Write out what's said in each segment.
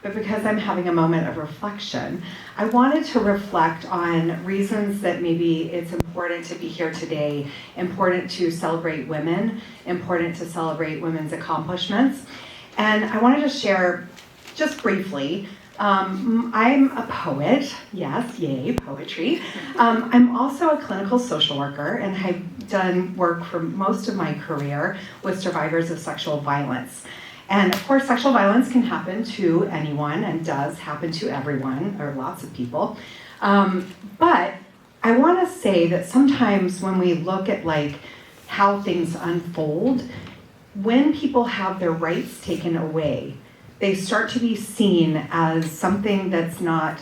but because I'm having a moment of reflection, I wanted to reflect on reasons that maybe it's important to be here today, important to celebrate women, important to celebrate women's accomplishments. And I wanted to share just briefly, I'm a poet, yes, yay, poetry. I'm also a clinical social worker, and I've done work for most of my career with survivors of sexual violence. And of course, sexual violence can happen to anyone and does happen to everyone, or lots of people. But I want to say that sometimes when we look at how things unfold, when people have their rights taken away, they start to be seen as something that's not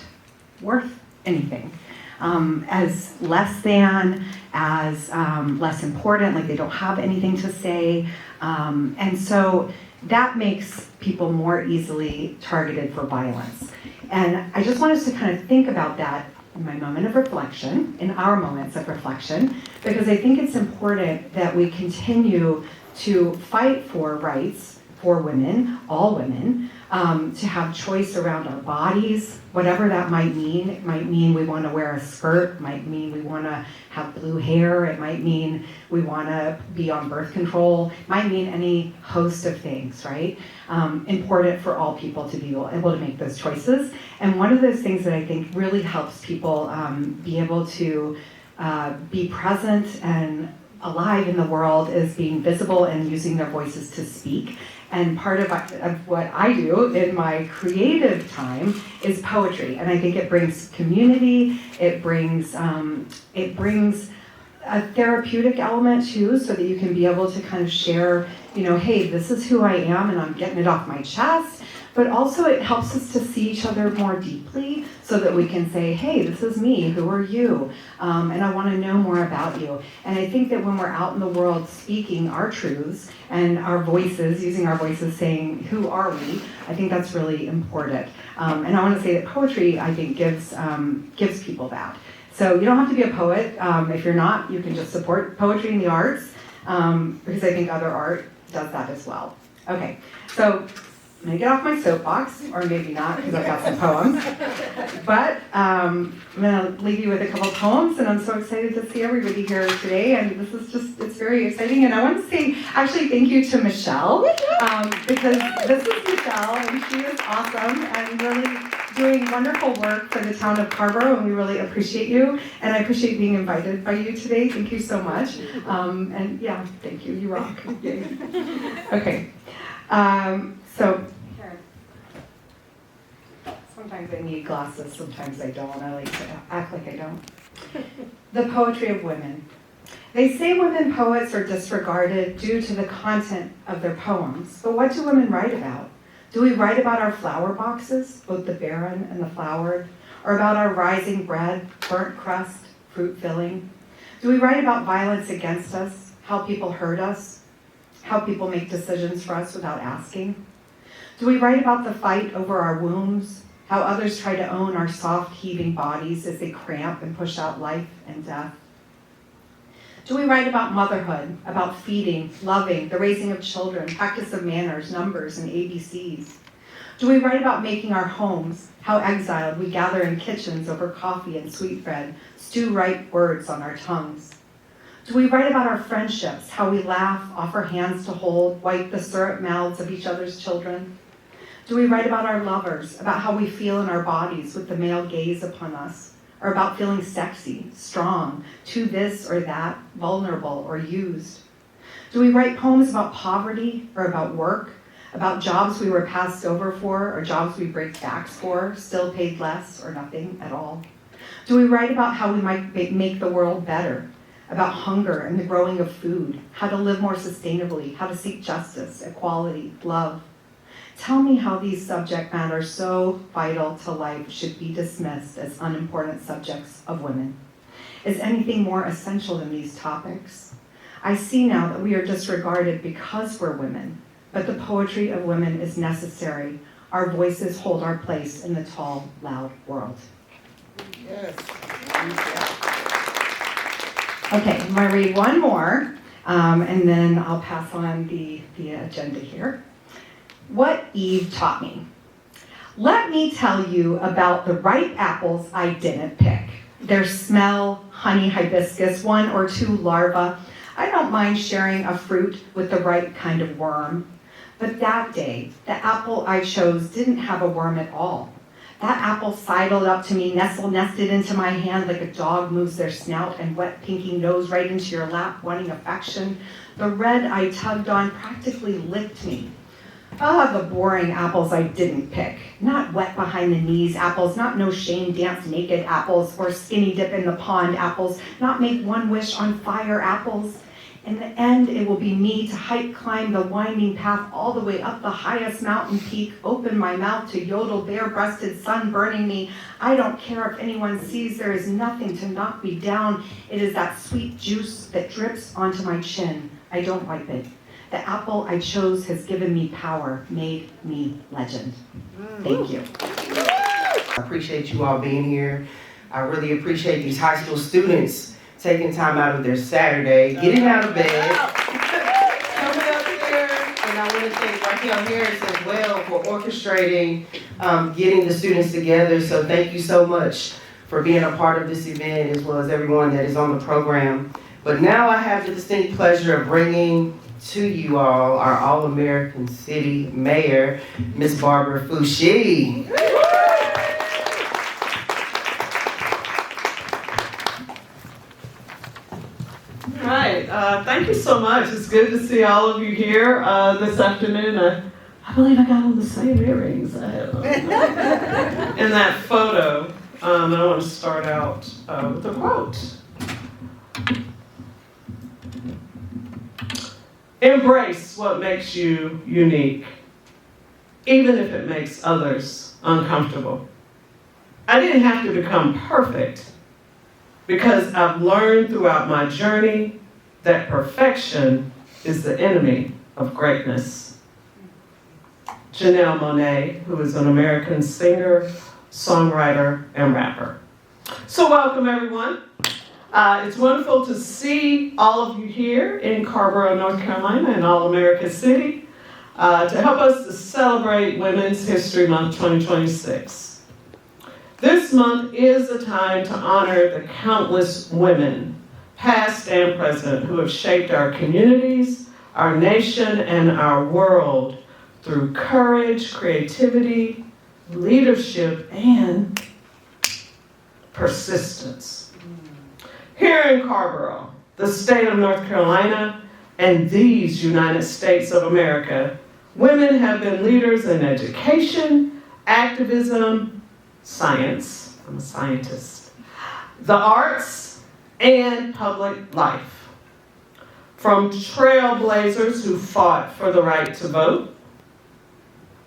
worth anything, as less than, as less important, like they don't have anything to say. And so that makes people more easily targeted for violence. And I just want us to kind of think about that in my moment of reflection, in our moments of reflection, because I think it's important that we continue to fight for rights for women, all women, to have choice around our bodies, whatever that might mean. It might mean we want to wear a skirt, it might mean we want to have blue hair, it might mean we want to be on birth control, it might mean any host of things, right? Important for all people to be able to make those choices. And one of those things that I think really helps people be able to be present and alive in the world is being visible and using their voices to speak. And part of what I do in my creative time is poetry. And I think it brings community, it brings a therapeutic element too, so that you can be able to kind of share, hey, this is who I am and I'm getting it off my chest. But also it helps us to see each other more deeply so that we can say, hey, this is me, who are you? And I want to know more about you. And I think that when we're out in the world speaking our truths and our voices, using our voices saying, who are we? I think that's really important. And I want to say that poetry, I think, gives people that. So you don't have to be a poet. If you're not, you can just support poetry in the arts, because I think other art does that as well. Okay, so I'm gonna get off my soapbox, or maybe not, because I've got some poems. But I'm gonna leave you with a couple poems, and I'm so excited to see everybody here today. And this is it's very exciting. And I want to say, actually, thank you to Michelle, because this is Michelle, and she is awesome and really doing wonderful work for the town of Carrboro, and we really appreciate you. And I appreciate being invited by you today. Thank you so much. And yeah, thank you. You rock. Okay. So, sometimes I need glasses, sometimes I don't. I like to act like I don't. The poetry of women. They say women poets are disregarded due to the content of their poems, but what do women write about? Do we write about our flower boxes, both the barren and the flowered, or about our rising bread, burnt crust, fruit filling? Do we write about violence against us, how people hurt us, how people make decisions for us without asking? Do we write about the fight over our wombs, how others try to own our soft, heaving bodies as they cramp and push out life and death? Do we write about motherhood, about feeding, loving, the raising of children, practice of manners, numbers, and ABCs? Do we write about making our homes, how exiled we gather in kitchens over coffee and sweetbread, stew ripe words on our tongues? Do we write about our friendships, how we laugh, offer hands to hold, wipe the syrup mouths of each other's children? Do we write about our lovers, about how we feel in our bodies with the male gaze upon us, or about feeling sexy, strong, to this or that, vulnerable or used? Do we write poems about poverty or about work, about jobs we were passed over for or jobs we break backs for, still paid less or nothing at all? Do we write about how we might make the world better, about hunger and the growing of food, how to live more sustainably, how to seek justice, equality, love? Tell me how these subject matters so vital to life should be dismissed as unimportant subjects of women. Is anything more essential than these topics? I see now that we are disregarded because we're women, but the poetry of women is necessary. Our voices hold our place in the tall, loud world. Yes. Okay, I'm going to read one more, and then I'll pass on the agenda here. What Eve taught me. Let me tell you about the ripe apples I didn't pick. Their smell, honey hibiscus, 1 or 2 larvae. I don't mind sharing a fruit with the right kind of worm. But that day, the apple I chose didn't have a worm at all. That apple sidled up to me, nested into my hand like a dog moves their snout and wet pinky nose right into your lap, wanting affection. The red I tugged on practically licked me. The boring apples I didn't pick. Not wet behind the knees apples, not no shame dance naked apples, or skinny dip in the pond apples, not make one wish on fire apples. In the end, it will be me to climb the winding path all the way up the highest mountain peak, open my mouth to yodel bare-breasted sun burning me. I don't care if anyone sees, there is nothing to knock me down. It is that sweet juice that drips onto my chin. I don't wipe it. The apple I chose has given me power, made me legend. Thank you. I appreciate you all being here. I really appreciate these high school students taking time out of their Saturday, getting out of bed, coming up here, and I want to thank Raquel Harris as well for orchestrating getting the students together. So thank you so much for being a part of this event, as well as everyone that is on the program. But now I have the distinct pleasure of bringing to you all our All-American City Mayor, Miss Barbara Foushee. All right, thank you so much. It's good to see all of you here this afternoon. I believe I got on the same earrings in that photo. And I want to start out with a quote. Embrace what makes you unique, even if it makes others uncomfortable. I didn't have to become perfect, because I've learned throughout my journey that perfection is the enemy of greatness. Janelle Monáe, who is an American singer, songwriter, and rapper. So welcome, everyone. It's wonderful to see all of you here in Carrboro, North Carolina, in All-America City, to help us to celebrate Women's History Month 2026. This month is a time to honor the countless women, past and present, who have shaped our communities, our nation, and our world through courage, creativity, leadership, and persistence. Here in Carrboro, the state of North Carolina, and these United States of America, women have been leaders in education, activism, science, I'm a scientist, the arts, and public life. From trailblazers who fought for the right to vote,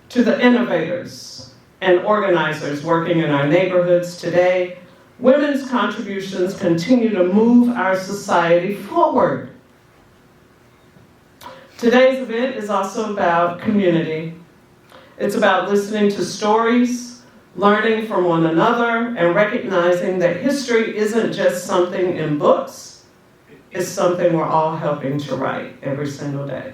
to the innovators and organizers working in our neighborhoods today, women's contributions continue to move our society forward. Today's event is also about community. It's about listening to stories, learning from one another, and recognizing that history isn't just something in books, it's something we're all helping to write every single day.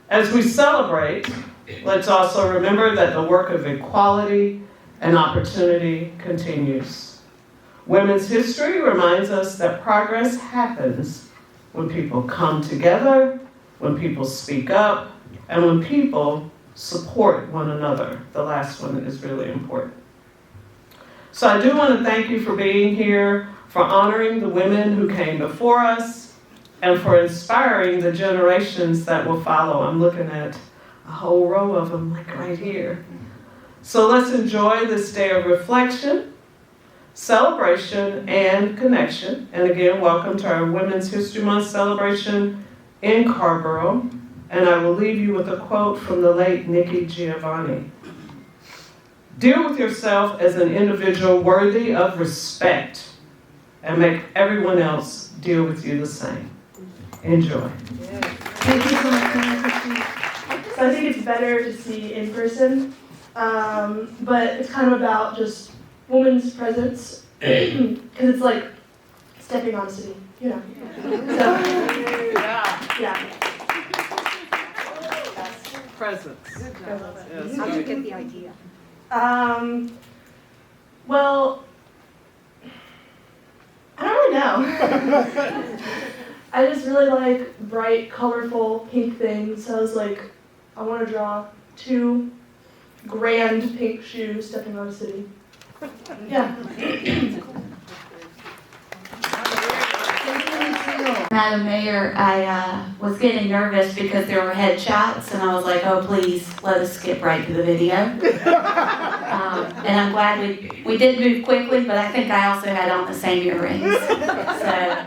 As we celebrate, let's also remember that the work of equality and opportunity continues. Women's history reminds us that progress happens when people come together, when people speak up, and when people support one another. The last one is really important. So I do want to thank you for being here, for honoring the women who came before us, and for inspiring the generations that will follow. I'm looking at a whole row of them, like right here. So let's enjoy this day of reflection, celebration, and connection. And again, welcome to our Women's History Month celebration in Carrboro. And I will leave you with a quote from the late Nikki Giovanni. Deal with yourself as an individual worthy of respect, and make everyone else deal with you the same. Enjoy. Thank you so much. So I think it's better to see in person, but it's kind of about just women's presence, because it's like stepping on a city, you know. So, yeah. Presence. get the idea? Well, I don't really know. I just really like bright, colorful, pink things. So I was like, I want to draw 2 grand pink shoes stepping on a city. Yeah. Madam Mayor, I was getting nervous because there were headshots, and I was like, oh, please, let us skip right to the video. And I'm glad we did move quickly, but I think I also had on the same earrings. So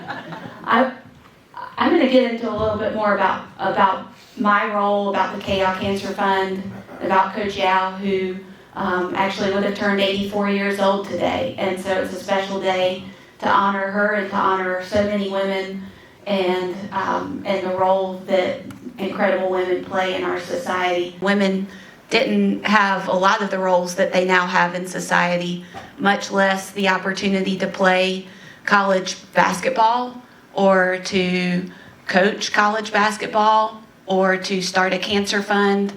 I'm going to get into a little bit more about my role, about the Kay Yow Cancer Fund, about Coach Yow, who actually would have turned 84 years old today. And so it's a special day to honor her and to honor so many women and the role that incredible women play in our society. Women didn't have a lot of the roles that they now have in society, much less the opportunity to play college basketball or to coach college basketball or to start a cancer fund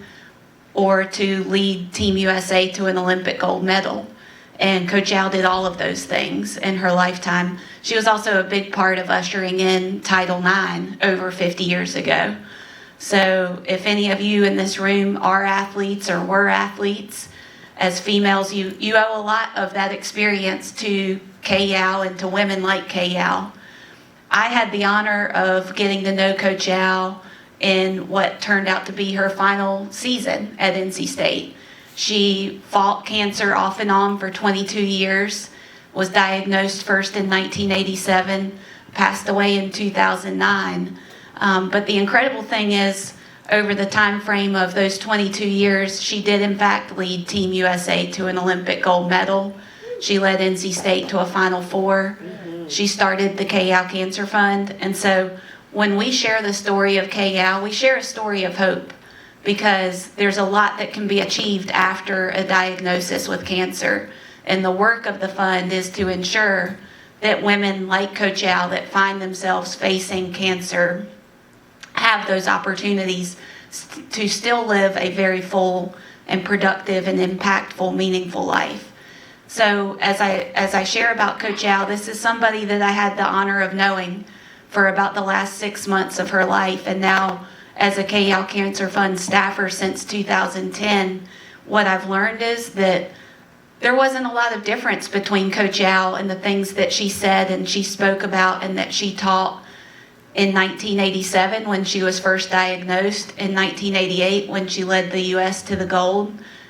or to lead Team USA to an Olympic gold medal. And Coach Yow did all of those things in her lifetime. She was also a big part of ushering in Title IX over 50 years ago. So if any of you in this room are athletes or were athletes, as females, you owe a lot of that experience to Kay Yow and to women like Kay Yow. I had the honor of getting to know Coach Yow in what turned out to be her final season at NC State. She fought cancer off and on for 22 years, was diagnosed first in 1987, passed away in 2009. But the incredible thing is, over the time frame of those 22 years, she did in fact lead Team USA to an Olympic gold medal. She led NC State to a Final Four. She started the Kay Yow Cancer Fund. And so when we share the story of Kay Yow, we share a story of hope, because there's a lot that can be achieved after a diagnosis with cancer. And the work of the fund is to ensure that women like Coach Yow that find themselves facing cancer have those opportunities to still live a very full and productive and impactful, meaningful life. So as I share about Coach Yow, this is somebody that I had the honor of knowing for about the last 6 months of her life, and now as a Kay Yow Cancer Fund staffer since 2010, what I've learned is that there wasn't a lot of difference between Coach Yow and the things that she said and she spoke about and that she taught in 1987 when she was first diagnosed, in 1988 when she led the U.S. to the gold,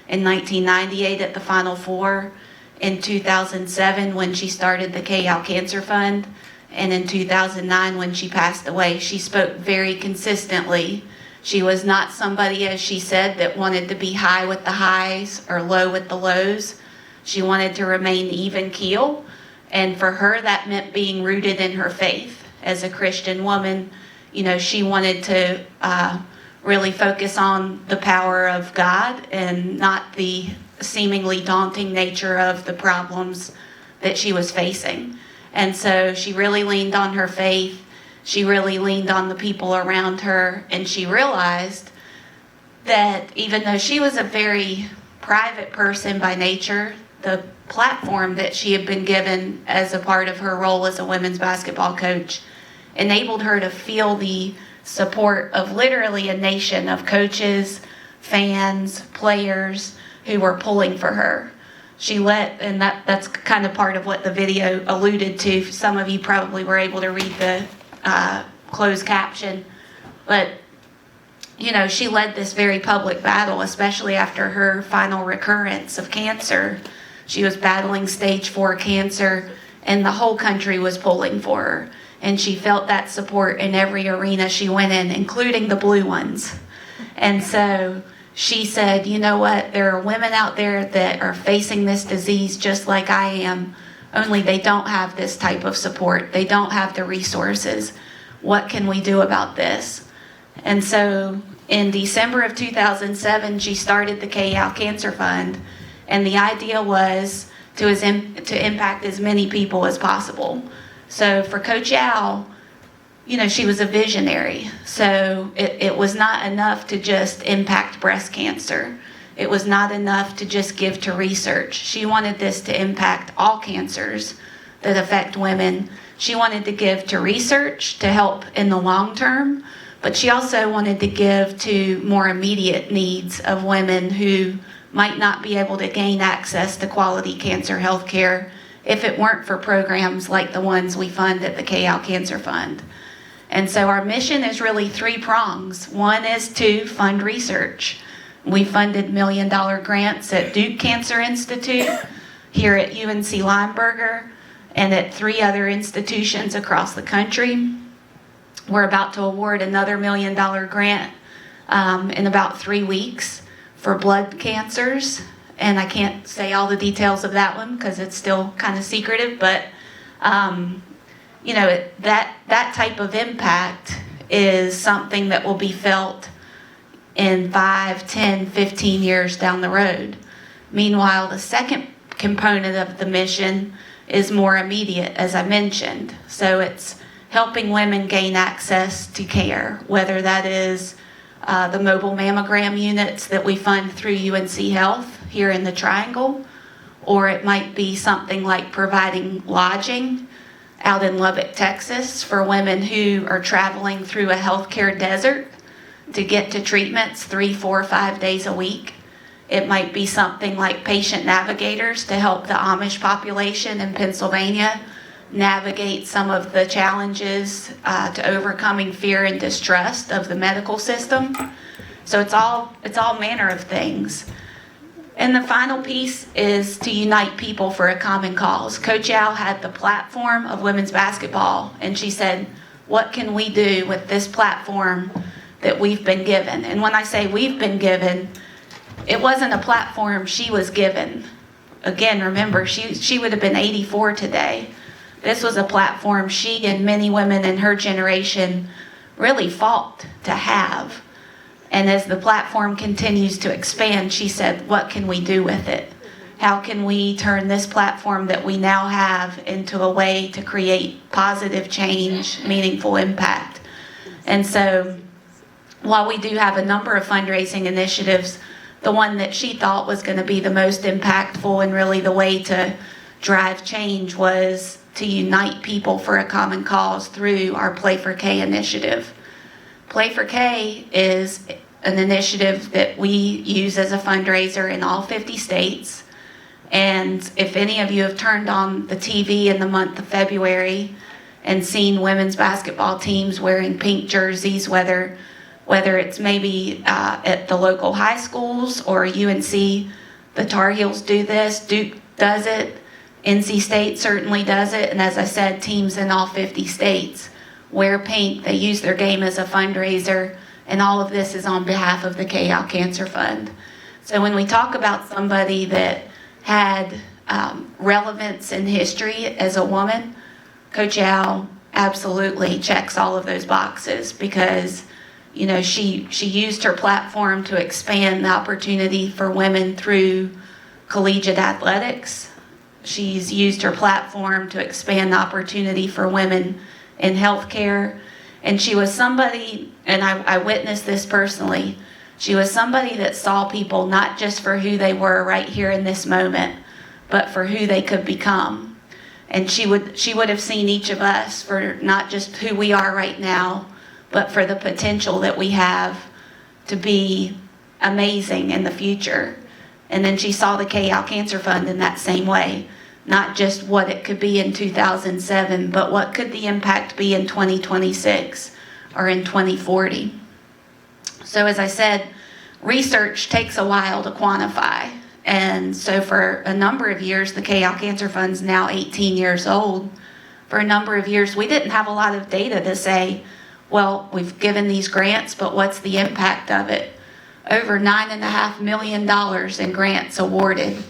in 1998 at the Final Four, in 2007 when she started the Kay Yow Cancer Fund, and in 2009 when she passed away. She spoke very consistently. She was not somebody, as she said, that wanted to be high with the highs or low with the lows. She wanted to remain even keel, and for her that meant being rooted in her faith. As a Christian woman, she wanted to really focus on the power of God and not the seemingly daunting nature of the problems that she was facing. And so she really leaned on her faith. She really leaned on the people around her, and she realized that even though she was a very private person by nature, the platform that she had been given as a part of her role as a women's basketball coach enabled her to feel the support of literally a nation of coaches, fans, players who were pulling for her. And that's kind of part of what the video alluded to. Some of you probably were able to read the closed caption. But, she led this very public battle, especially after her final recurrence of cancer. She was battling stage 4 cancer, and the whole country was pulling for her. And she felt that support in every arena she went in, including the blue ones. And so she said, you know what, there are women out there that are facing this disease just like I am, only they don't have this type of support. They don't have the resources. What can we do about this? And so in December of 2007, she started the Kay Yow Cancer Fund, and the idea was to impact as many people as possible. So for Coach Yow, she was a visionary. So it was not enough to just impact breast cancer. it was not enough to just give to research. She wanted this to impact all cancers that affect women. She wanted to give to research to help in the long term, but she also wanted to give to more immediate needs of women who might not be able to gain access to quality cancer health care if it weren't for programs like the ones we fund at the Kay Yow Cancer Fund. And so our mission is really three prongs. One is to fund research. We funded $1 million grants at Duke Cancer Institute, here at UNC Lineberger, and at 3 other institutions across the country. We're about to award another $1 million grant in about 3 weeks for blood cancers. And I can't say all the details of that one because it's still kind of secretive, but that type of impact is something that will be felt in 5, 10, 15 years down the road. Meanwhile, the second component of the mission is more immediate, as I mentioned. So it's helping women gain access to care, whether that is the mobile mammogram units that we fund through UNC Health here in the Triangle, or it might be something like providing lodging out in Lubbock, Texas, for women who are traveling through a healthcare desert to get to treatments 3, 4, 5 days a week. It might be something like patient navigators to help the Amish population in Pennsylvania navigate some of the challenges to overcoming fear and distrust of the medical system. So it's all manner of things. And the final piece is to unite people for a common cause. Coach Yow had the platform of women's basketball, and she said, what can we do with this platform that we've been given? And when I say we've been given, it wasn't a platform she was given. Again, remember, she would have been 84 today. This was a platform she and many women in her generation really fought to have. And as the platform continues to expand, she said, what can we do with it? How can we turn this platform that we now have into a way to create positive change, meaningful impact? And so while we do have a number of fundraising initiatives, the one that she thought was going to be the most impactful and really the way to drive change was to unite people for a common cause through our Play for Kay initiative. Play for Kay is an initiative that we use as a fundraiser in all 50 states. And if any of you have turned on the TV in the month of February and seen women's basketball teams wearing pink jerseys, whether it's maybe at the local high schools or UNC, the Tar Heels do this, Duke does it, NC State certainly does it, and as I said, teams in all 50 states wear pink. They use their game as a fundraiser, and all of this is on behalf of the Kay Yow Cancer Fund. So when we talk about somebody that had relevance in history as a woman, Coach Yow absolutely checks all of those boxes because she used her platform to expand the opportunity for women through collegiate athletics. She's used her platform to expand the opportunity for women in healthcare. And she was somebody, and I witnessed this personally, she was somebody that saw people not just for who they were right here in this moment, but for who they could become. And she would have seen each of us for not just who we are right now, but for the potential that we have to be amazing in the future. And then she saw the Kay Yow Cancer Fund in that same way. Not just what it could be in 2007, but what could the impact be in 2026 or in 2040. So as I said, research takes a while to quantify. And so for a number of years, the Kay Yow Cancer Fund's now 18 years old. For a number of years, we didn't have a lot of data to say, well, we've given these grants, but what's the impact of it? Over $9.5 million in grants awarded.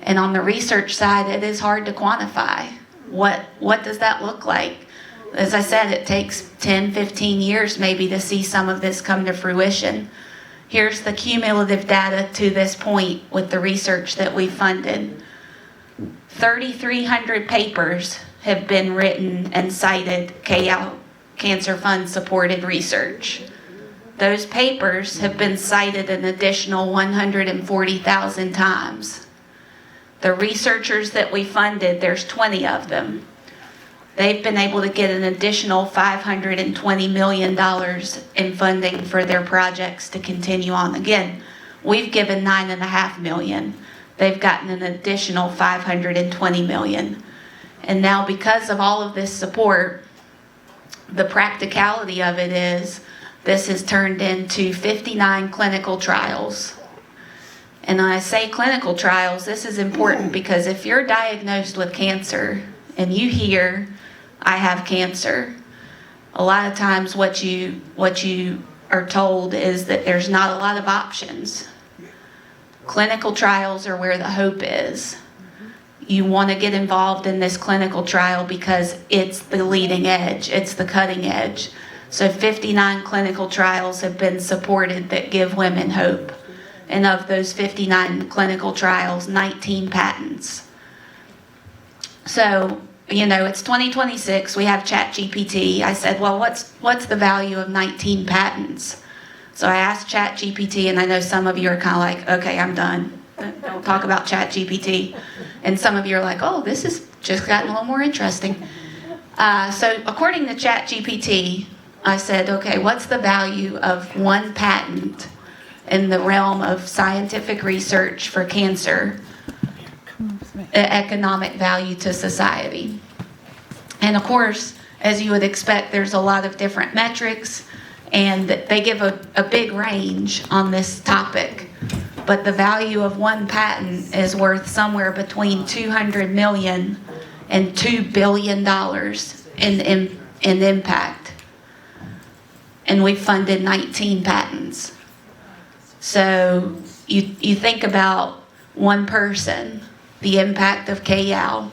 And on the research side, it is hard to quantify. What does that look like? As I said, it takes 10, 15 years maybe to see some of this come to fruition. Here's the cumulative data to this point with the research that we funded. 3,300 papers have been written and cited Kay Yow Cancer Fund supported research. those papers have been cited an additional 140,000 times. The researchers that we funded, there's 20 of them. They've been able to get an additional $520 million in funding for their projects to continue on. Again, we've given $9.5 million. They've gotten an additional $520 million. And now because of all of this support, the practicality of it is this has turned into 59 clinical trials. And when I say clinical trials, this is important because if you're diagnosed with cancer and you hear, I have cancer, a lot of times what you are told is that there's not a lot of options. Clinical trials are where the hope is. You want to get involved in this clinical trial because it's the leading edge, it's the cutting edge. So 59 clinical trials have been supported that give women hope. And of those 59 clinical trials, 19 patents. So, it's 2026, we have ChatGPT. I said, well, what's the value of 19 patents? So I asked ChatGPT, and I know some of you are kind of like, okay, I'm done. Don't talk about ChatGPT. And some of you are like, oh, this has just gotten a little more interesting. So according to ChatGPT, I said, okay, what's the value of one patent in the realm of scientific research for cancer, economic value to society? And of course, as you would expect, there's a lot of different metrics, and they give a big range on this topic. But the value of one patent is worth somewhere between $200 million and $2 billion in impact. And we funded 19 patents. So you think about one person, the impact of Kay Yow,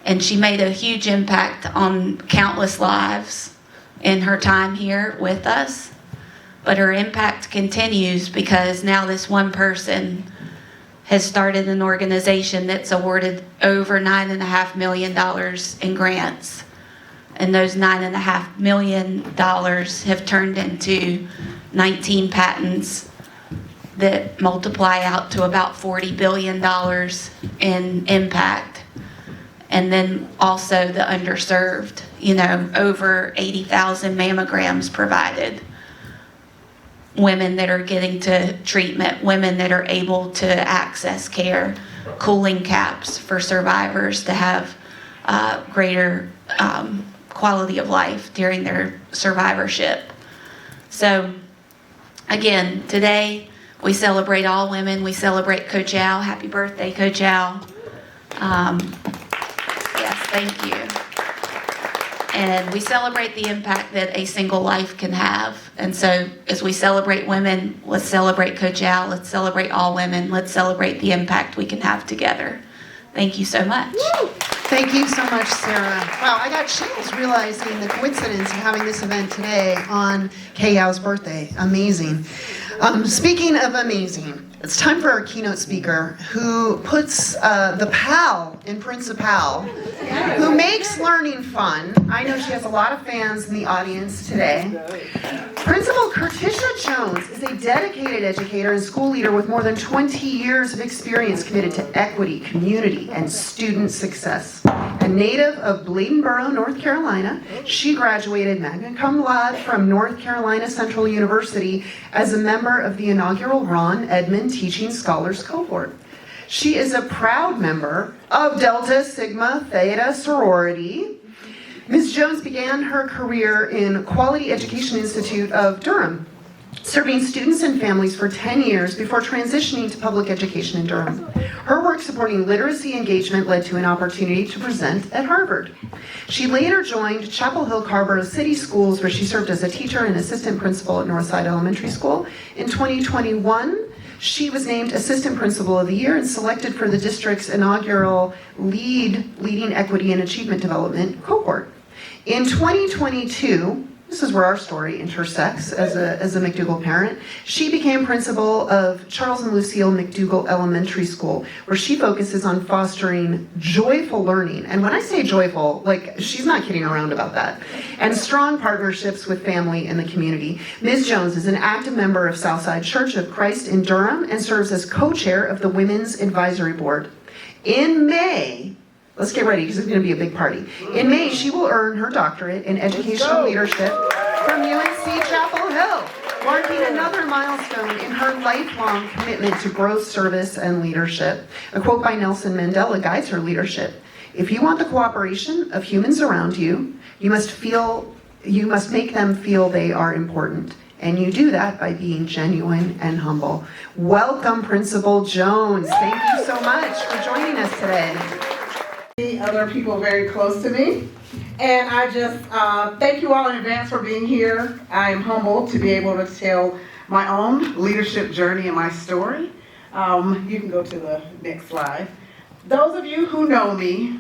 and she made a huge impact on countless lives in her time here with us. But her impact continues because now this one person has started an organization that's awarded over $9.5 million in grants. And those $9.5 million have turned into 19 patents that multiply out to about $40 billion in impact. And then also the underserved, over 80,000 mammograms provided. Women that are getting to treatment, women that are able to access care, cooling caps for survivors to have greater quality of life during their survivorship. So again, today we celebrate all women. We celebrate Coach Yow. Happy birthday, Coach Yow. Yes, thank you. And we celebrate the impact that a single life can have. And so as we celebrate women, let's celebrate Coach Yow. Let's celebrate all women. Let's celebrate the impact we can have together. Thank you so much. Woo! Thank you so much, Sarah. Wow, I got chills realizing the coincidence of having this event today on Kay Yow's birthday. Amazing. Speaking of amazing, it's time for our keynote speaker who puts the pal in Principal, who makes learning fun. I know she has a lot of fans in the audience today. Principal Kirtisha Jones is a dedicated educator and school leader with more than 20 years of experience committed to equity, community, and student success. A native of Bladenboro, North Carolina, she graduated magna cum laude from North Carolina Central University as a member of the inaugural Ron Edmond Teaching Scholars Cohort. She is a proud member of Delta Sigma Theta sorority. Ms. Jones began her career in Quality Education Institute of Durham, serving students and families for 10 years before transitioning to public education in Durham. Her work supporting literacy engagement led to an opportunity to present at Harvard. She later joined Chapel Hill Carrboro City Schools, where she served as a teacher and assistant principal at Northside Elementary School. In 2021, she was named Assistant Principal of the Year and selected for the district's inaugural Leading Equity and Achievement Development cohort. In 2022, this is where our story intersects as a McDougle parent. She became principal of Charles and Lucille McDougle Elementary School, where she focuses on fostering joyful learning. And when I say joyful, like, she's not kidding around about that. And strong partnerships with family and the community. Ms. Jones is an active member of Southside Church of Christ in Durham and serves as co-chair of the Women's Advisory Board. In May, let's get ready because it's going to be a big party. In May, she will earn her doctorate in educational leadership from UNC Chapel Hill, marking another milestone in her lifelong commitment to growth, service, and leadership. A quote by Nelson Mandela guides her leadership. If you want the cooperation of humans around you, you must make them feel they are important. And you do that by being genuine and humble. Welcome, Principal Jones. Thank you so much for joining us today. Other people very close to me. And I just thank you all in advance for being here. I am humbled to be able to tell my own leadership journey and my story. You can go to the next slide. Those of you who know me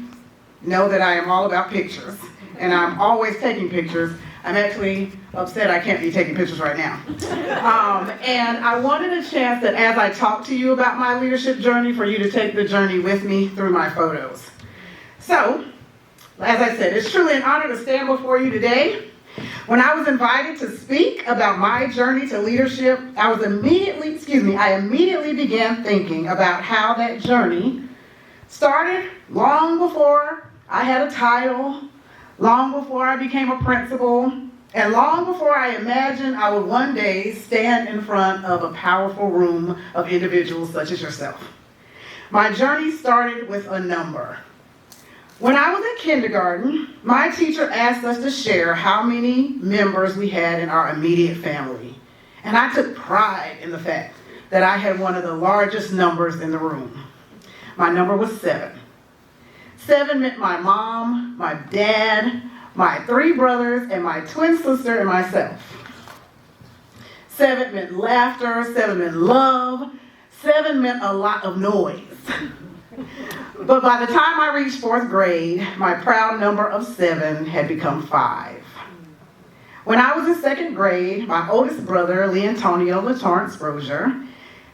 know that I am all about pictures, and I'm always taking pictures. I'm actually upset I can't be taking pictures right now. And I wanted a chance that as I talk to you about my leadership journey, for you to take the journey with me through my photos. So, as I said, it's truly an honor to stand before you today. When I was invited to speak about my journey to leadership, I immediately began thinking about how that journey started long before I had a title, long before I became a principal, and long before I imagined I would one day stand in front of a powerful room of individuals such as yourself. My journey started with a number. When I was in kindergarten, my teacher asked us to share how many members we had in our immediate family. And I took pride in the fact that I had one of the largest numbers in the room. My number was 7. 7 meant my mom, my dad, my 3 brothers, and my twin sister and myself. 7 meant laughter, 7 meant love, 7 meant a lot of noise. But by the time I reached 4th grade, my proud number of 7 had become 5. When I was in 2nd grade, my oldest brother, Leontonio LaTorrance Rozier,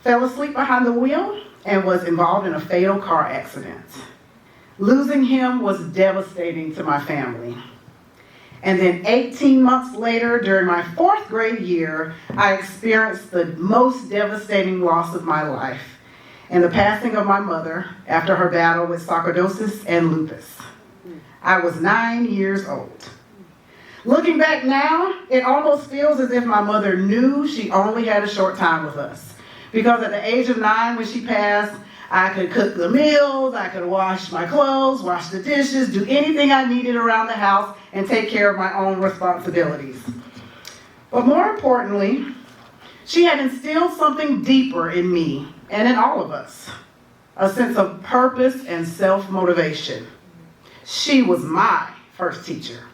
fell asleep behind the wheel and was involved in a fatal car accident. Losing him was devastating to my family. And then 18 months later, during my 4th grade year, I experienced the most devastating loss of my life, and the passing of my mother after her battle with sarcoidosis and lupus. I was 9 years old. Looking back now, it almost feels as if my mother knew she only had a short time with us. Because at the age of 9 when she passed, I could cook the meals, I could wash my clothes, wash the dishes, do anything I needed around the house, and take care of my own responsibilities. But more importantly, she had instilled something deeper in me and in all of us, a sense of purpose and self-motivation. She was my first teacher.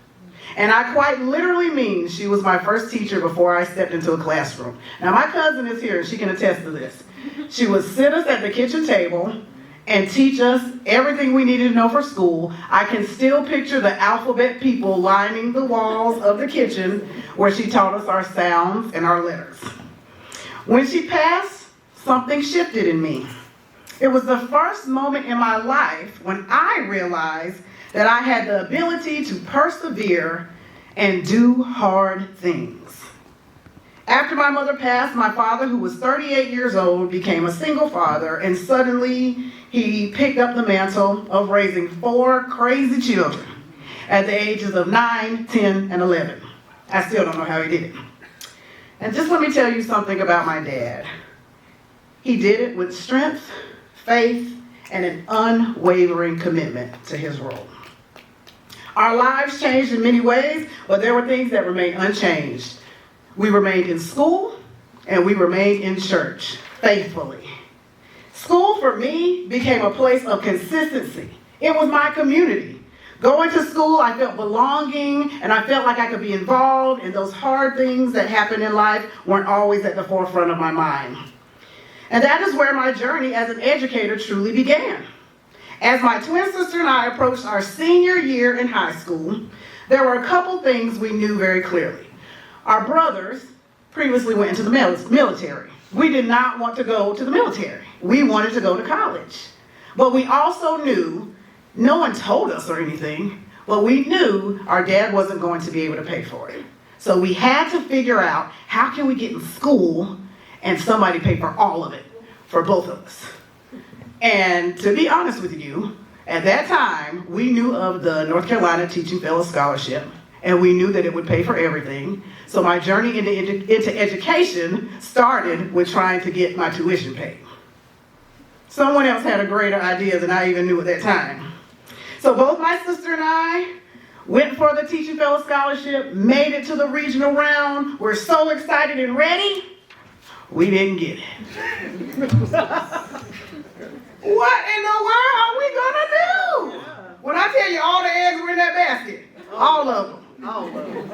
And I quite literally mean she was my first teacher before I stepped into a classroom. Now my cousin is here and she can attest to this. She would sit us at the kitchen table and teach us everything we needed to know for school. I can still picture the alphabet people lining the walls of the kitchen where she taught us our sounds and our letters. When she passed, something shifted in me. It was the first moment in my life when I realized that I had the ability to persevere and do hard things. After my mother passed, my father, who was 38 years old, became a single father, and suddenly he picked up the mantle of raising 4 crazy children at the ages of 9, 10, and 11. I still don't know how he did it. And just let me tell you something about my dad. He did it with strength, faith, and an unwavering commitment to his role. Our lives changed in many ways, but there were things that remained unchanged. We remained in school, and we remained in church, faithfully. School, for me, became a place of consistency. It was my community. Going to school, I felt belonging, and I felt like I could be involved, and those hard things that happen in life weren't always at the forefront of my mind. And that is where my journey as an educator truly began. As my twin sister and I approached our senior year in high school, there were a couple things we knew very clearly. Our brothers previously went into the military. We did not want to go to the military. We wanted to go to college. But we also knew, no one told us or anything, but we knew our dad wasn't going to be able to pay for it. So we had to figure out, how can we get in school and somebody pay for all of it for both of us? And to be honest with you, at that time, we knew of the North Carolina Teaching Fellow Scholarship, and we knew that it would pay for everything. So my journey into education started with trying to get my tuition paid. Someone else had a greater idea than I even knew at that time. So both my sister and I went for the Teaching Fellow Scholarship, made it to the regional round. We're so excited and ready. We didn't get it. What in the world are we gonna do? When I tell you all the eggs were in that basket, all of them.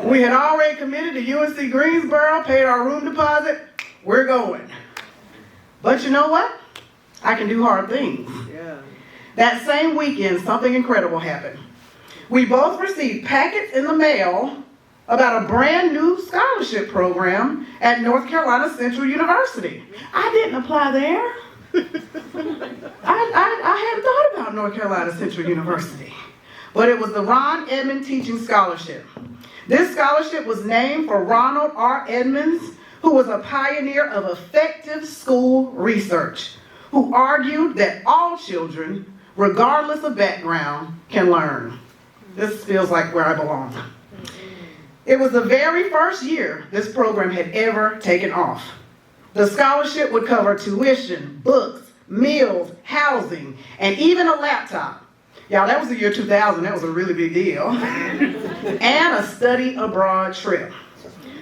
We had already committed to UNC Greensboro, paid our room deposit. We're going. But you know what? I can do hard things. That same weekend, something incredible happened. We both received packets in the mail about a brand new scholarship program at North Carolina Central University. I didn't apply there. I hadn't thought about North Carolina Central University. But it was the Ron Edmonds Teaching Scholarship. This scholarship was named for Ronald R. Edmonds, who was a pioneer of effective school research, who argued that all children, regardless of background, can learn. This feels like where I belong. It was the very first year this program had ever taken off. The scholarship would cover tuition, books, meals, housing, and even a laptop. Y'all, that was the year 2000. That was a really big deal. And a study abroad trip.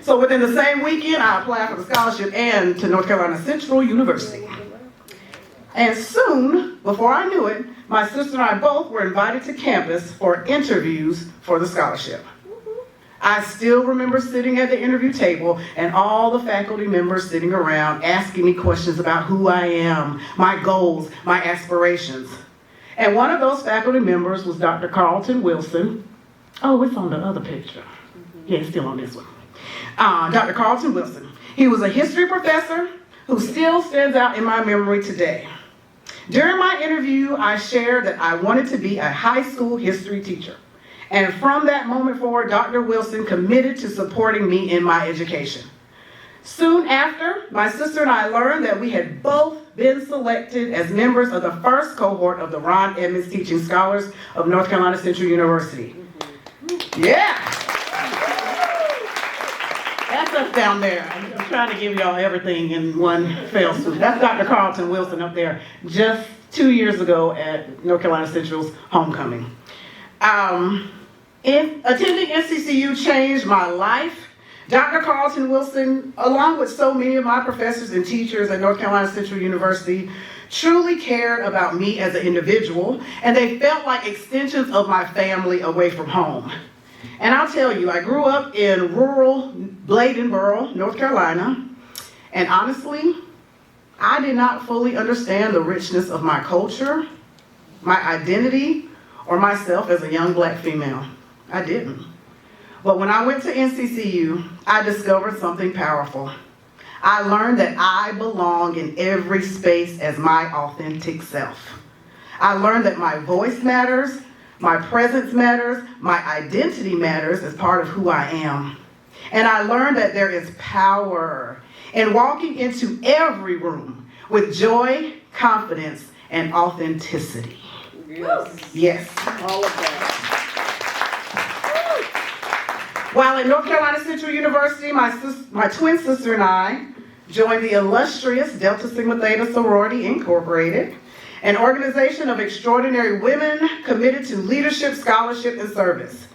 So within the same weekend, I applied for the scholarship and to North Carolina Central University. And soon, before I knew it, my sister and I both were invited to campus for interviews for the scholarship. I still remember sitting at the interview table and all the faculty members sitting around asking me questions about who I am, my goals, my aspirations. And one of those faculty members was Dr. Carlton Wilson. Oh, it's on the other picture. Yeah, it's still on this one. Dr. Carlton Wilson. He was a history professor who still stands out in my memory today. During my interview, I shared that I wanted to be a high school history teacher. And from that moment forward, Dr. Wilson committed to supporting me in my education. Soon after, my sister and I learned that we had both been selected as members of the first cohort of the Ron Edmonds Teaching Scholars of North Carolina Central University. Yeah! That's us down there. I'm trying to give y'all everything in one fell swoop. That's Dr. Carlton Wilson up there just 2 years ago at North Carolina Central's homecoming. Attending NCCU changed my life. Dr. Carlton Wilson, along with so many of my professors and teachers at North Carolina Central University, truly cared about me as an individual, and they felt like extensions of my family away from home. And I'll tell you, I grew up in rural Bladenboro, North Carolina, and honestly, I did not fully understand the richness of my culture, my identity, or myself as a young black female. I didn't. But when I went to NCCU, I discovered something powerful. I learned that I belong in every space as my authentic self. I learned that my voice matters, my presence matters, my identity matters as part of who I am. And I learned that there is power in walking into every room with joy, confidence, and authenticity. Yes. All of that. While at North Carolina Central University, my twin sister and I joined the illustrious Delta Sigma Theta Sorority Incorporated, an organization of extraordinary women committed to leadership, scholarship, and service.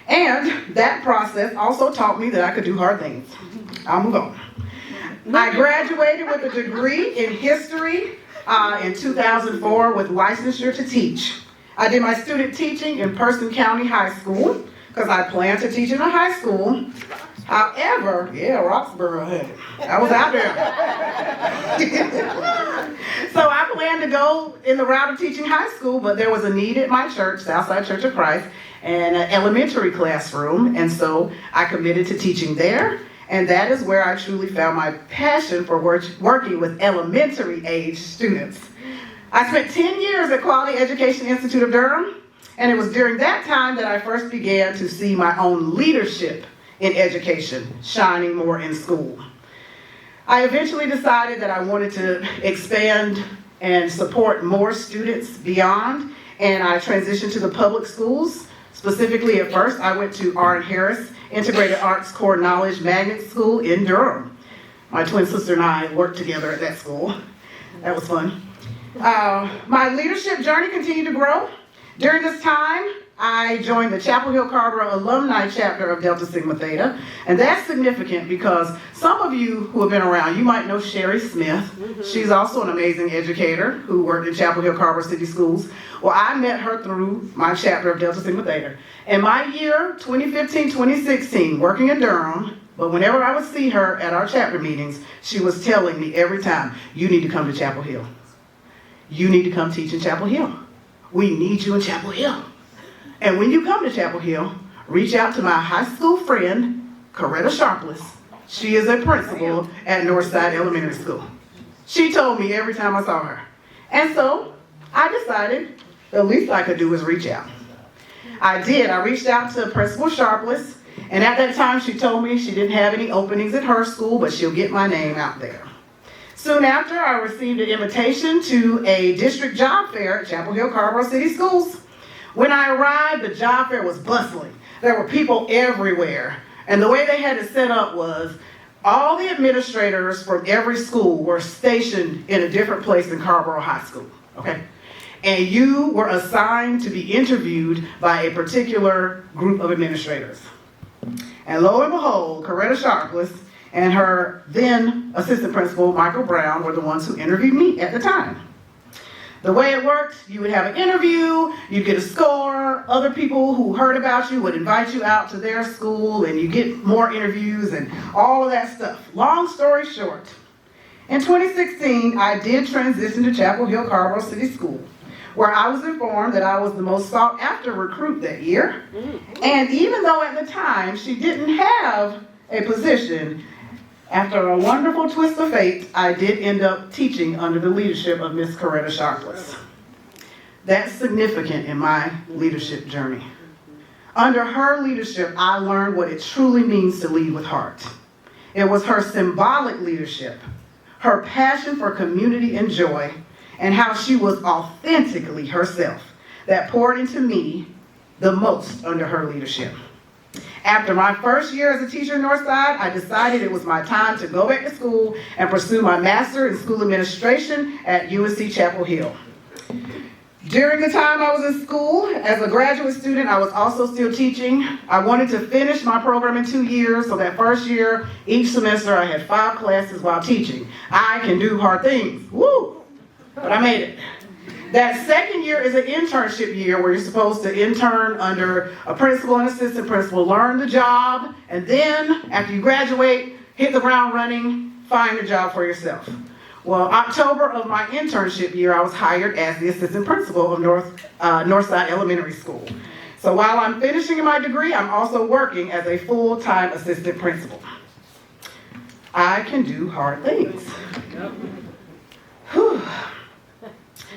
And that process also taught me that I could do hard things. I'll move on. I graduated with a degree in history in 2004 with licensure to teach. I did my student teaching in Person County High School because I planned to teach in a high school. However, Roxborough, hey, I was out there. So I planned to go in the route of teaching high school, but there was a need at my church, Southside Church of Christ, and an elementary classroom, and so I committed to teaching there. And that is where I truly found my passion for working with elementary age students. I spent 10 years at Quality Education Institute of Durham, and it was during that time that I first began to see my own leadership in education shining more in school. I eventually decided that I wanted to expand and support more students beyond, and I transitioned to the public schools. Specifically, at first, I went to R. Harris Integrated Arts Core Knowledge Magnet School in Durham. My twin sister and I worked together at that school. That was fun. My leadership journey continued to grow. During this time, I joined the Chapel Hill Carrboro alumni chapter of Delta Sigma Theta, and that's significant because some of you who have been around, you might know Sherry Smith. She's also an amazing educator who worked in Chapel Hill Carrboro City Schools. Well, I met her through my chapter of Delta Sigma Theta. In my year, 2015-2016, working in Durham, but whenever I would see her at our chapter meetings, she was telling me every time, you need to come to Chapel Hill. You need to come teach in Chapel Hill. We need you in Chapel Hill. And when you come to Chapel Hill, reach out to my high school friend, Kirtisha Jones. She is a principal at Northside Elementary School. She told me every time I saw her. And so I decided the least I could do was reach out. I did. I reached out to Principal Sharpless, and at that time she told me she didn't have any openings at her school, but she'll get my name out there. Soon after, I received an invitation to a district job fair at Chapel Hill Carrboro City Schools. When I arrived, the job fair was bustling. There were people everywhere. And the way they had it set up was all the administrators from every school were stationed in a different place in Carrboro High School, okay? And you were assigned to be interviewed by a particular group of administrators. And lo and behold, Kirtisha Jones and her then assistant principal, Michael Brown, were the ones who interviewed me at the time. The way it worked, you would have an interview, you'd get a score, other people who heard about you would invite you out to their school, and you get more interviews and all of that stuff. Long story short, in 2016, I did transition to Chapel Hill Carrboro City School, where I was informed that I was the most sought after recruit that year. And even though at the time she didn't have a position, after a wonderful twist of fate, I did end up teaching under the leadership of Miss Kirtisha Jones. That's significant in my leadership journey. Under her leadership, I learned what it truly means to lead with heart. It was her symbolic leadership, her passion for community and joy, and how she was authentically herself that poured into me the most under her leadership. After my first year as a teacher at Northside, I decided it was my time to go back to school and pursue my master in school administration at UNC Chapel Hill. During the time I was in school, as a graduate student, I was also still teaching. I wanted to finish my program in 2 years, so that first year, each semester, I had 5 classes while teaching. I can do hard things, woo! But I made it. That second year is an internship year where you're supposed to intern under a principal and assistant principal, learn the job, and then after you graduate, hit the ground running, find a job for yourself. Well, October of my internship year, I was hired as the assistant principal of Northside Elementary School. So while I'm finishing my degree, I'm also working as a full-time assistant principal. I can do hard things. Whew.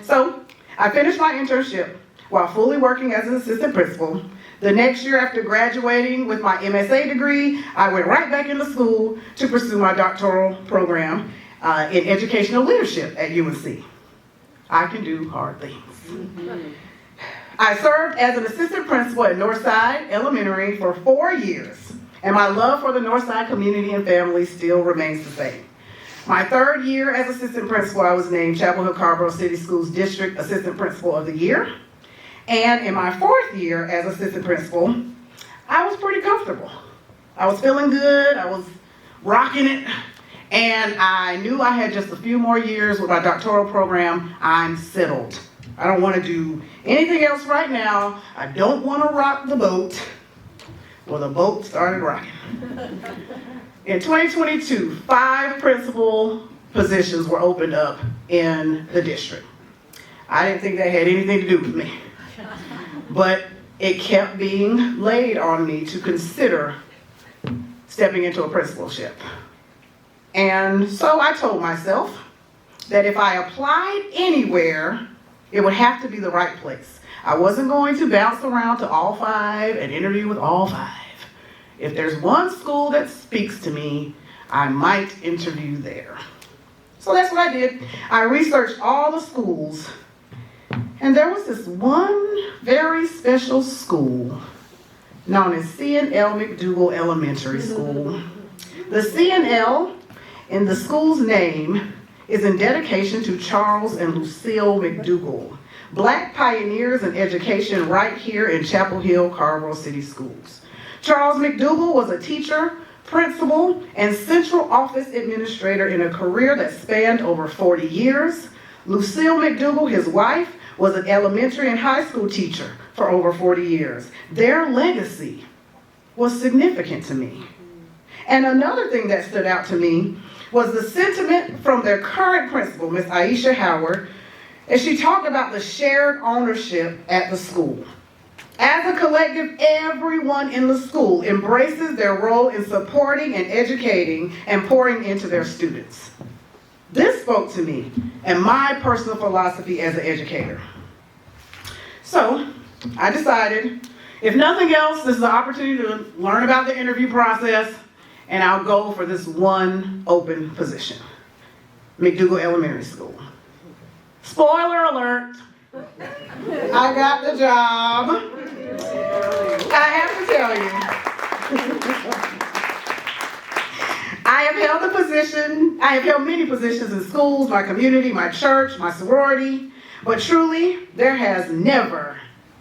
So I finished my internship while fully working as an assistant principal. The next year after graduating with my MSA degree, I went right back into school to pursue my doctoral program in educational leadership at UNC. I can do hard things. I served as an assistant principal at Northside Elementary for 4 years, and my love for the Northside community and family still remains the same. My third year as assistant principal, I was named Chapel Hill Carrboro City Schools District Assistant Principal of the Year. And in my 4th year as assistant principal, I was pretty comfortable. I was feeling good, I was rocking it, and I knew I had just a few more years with my doctoral program. I'm settled. I don't want to do anything else right now. I don't want to rock the boat. Well, the boat started rocking. In 2022, 5 principal positions were opened up in the district. I didn't think that had anything to do with me, but it kept being laid on me to consider stepping into a principalship. And so I told myself that if I applied anywhere, it would have to be the right place. I wasn't going to bounce around to all 5 and interview with all 5. If there's one school that speaks to me, I might interview there. So that's what I did. I researched all the schools, and there was this one very special school known as C&L McDougle Elementary School. The C&L in the school's name is in dedication to Charles and Lucille McDougle, Black pioneers in education right here in Chapel Hill, Carrboro City Schools. Charles McDougle was a teacher, principal, and central office administrator in a career that spanned over 40 years. Lucille McDougle, his wife, was an elementary and high school teacher for over 40 years. Their legacy was significant to me. And another thing that stood out to me was the sentiment from their current principal, Ms. Aisha Howard, as she talked about the shared ownership at the school. As a collective, everyone in the school embraces their role in supporting and educating and pouring into their students. This spoke to me and my personal philosophy as an educator. So I decided, if nothing else, this is an opportunity to learn about the interview process, and I'll go for this one open position, McDougle Elementary School. Spoiler alert, I got the job. I have to tell you, I have held many positions in schools, my community, my church, my sorority, but truly, there has never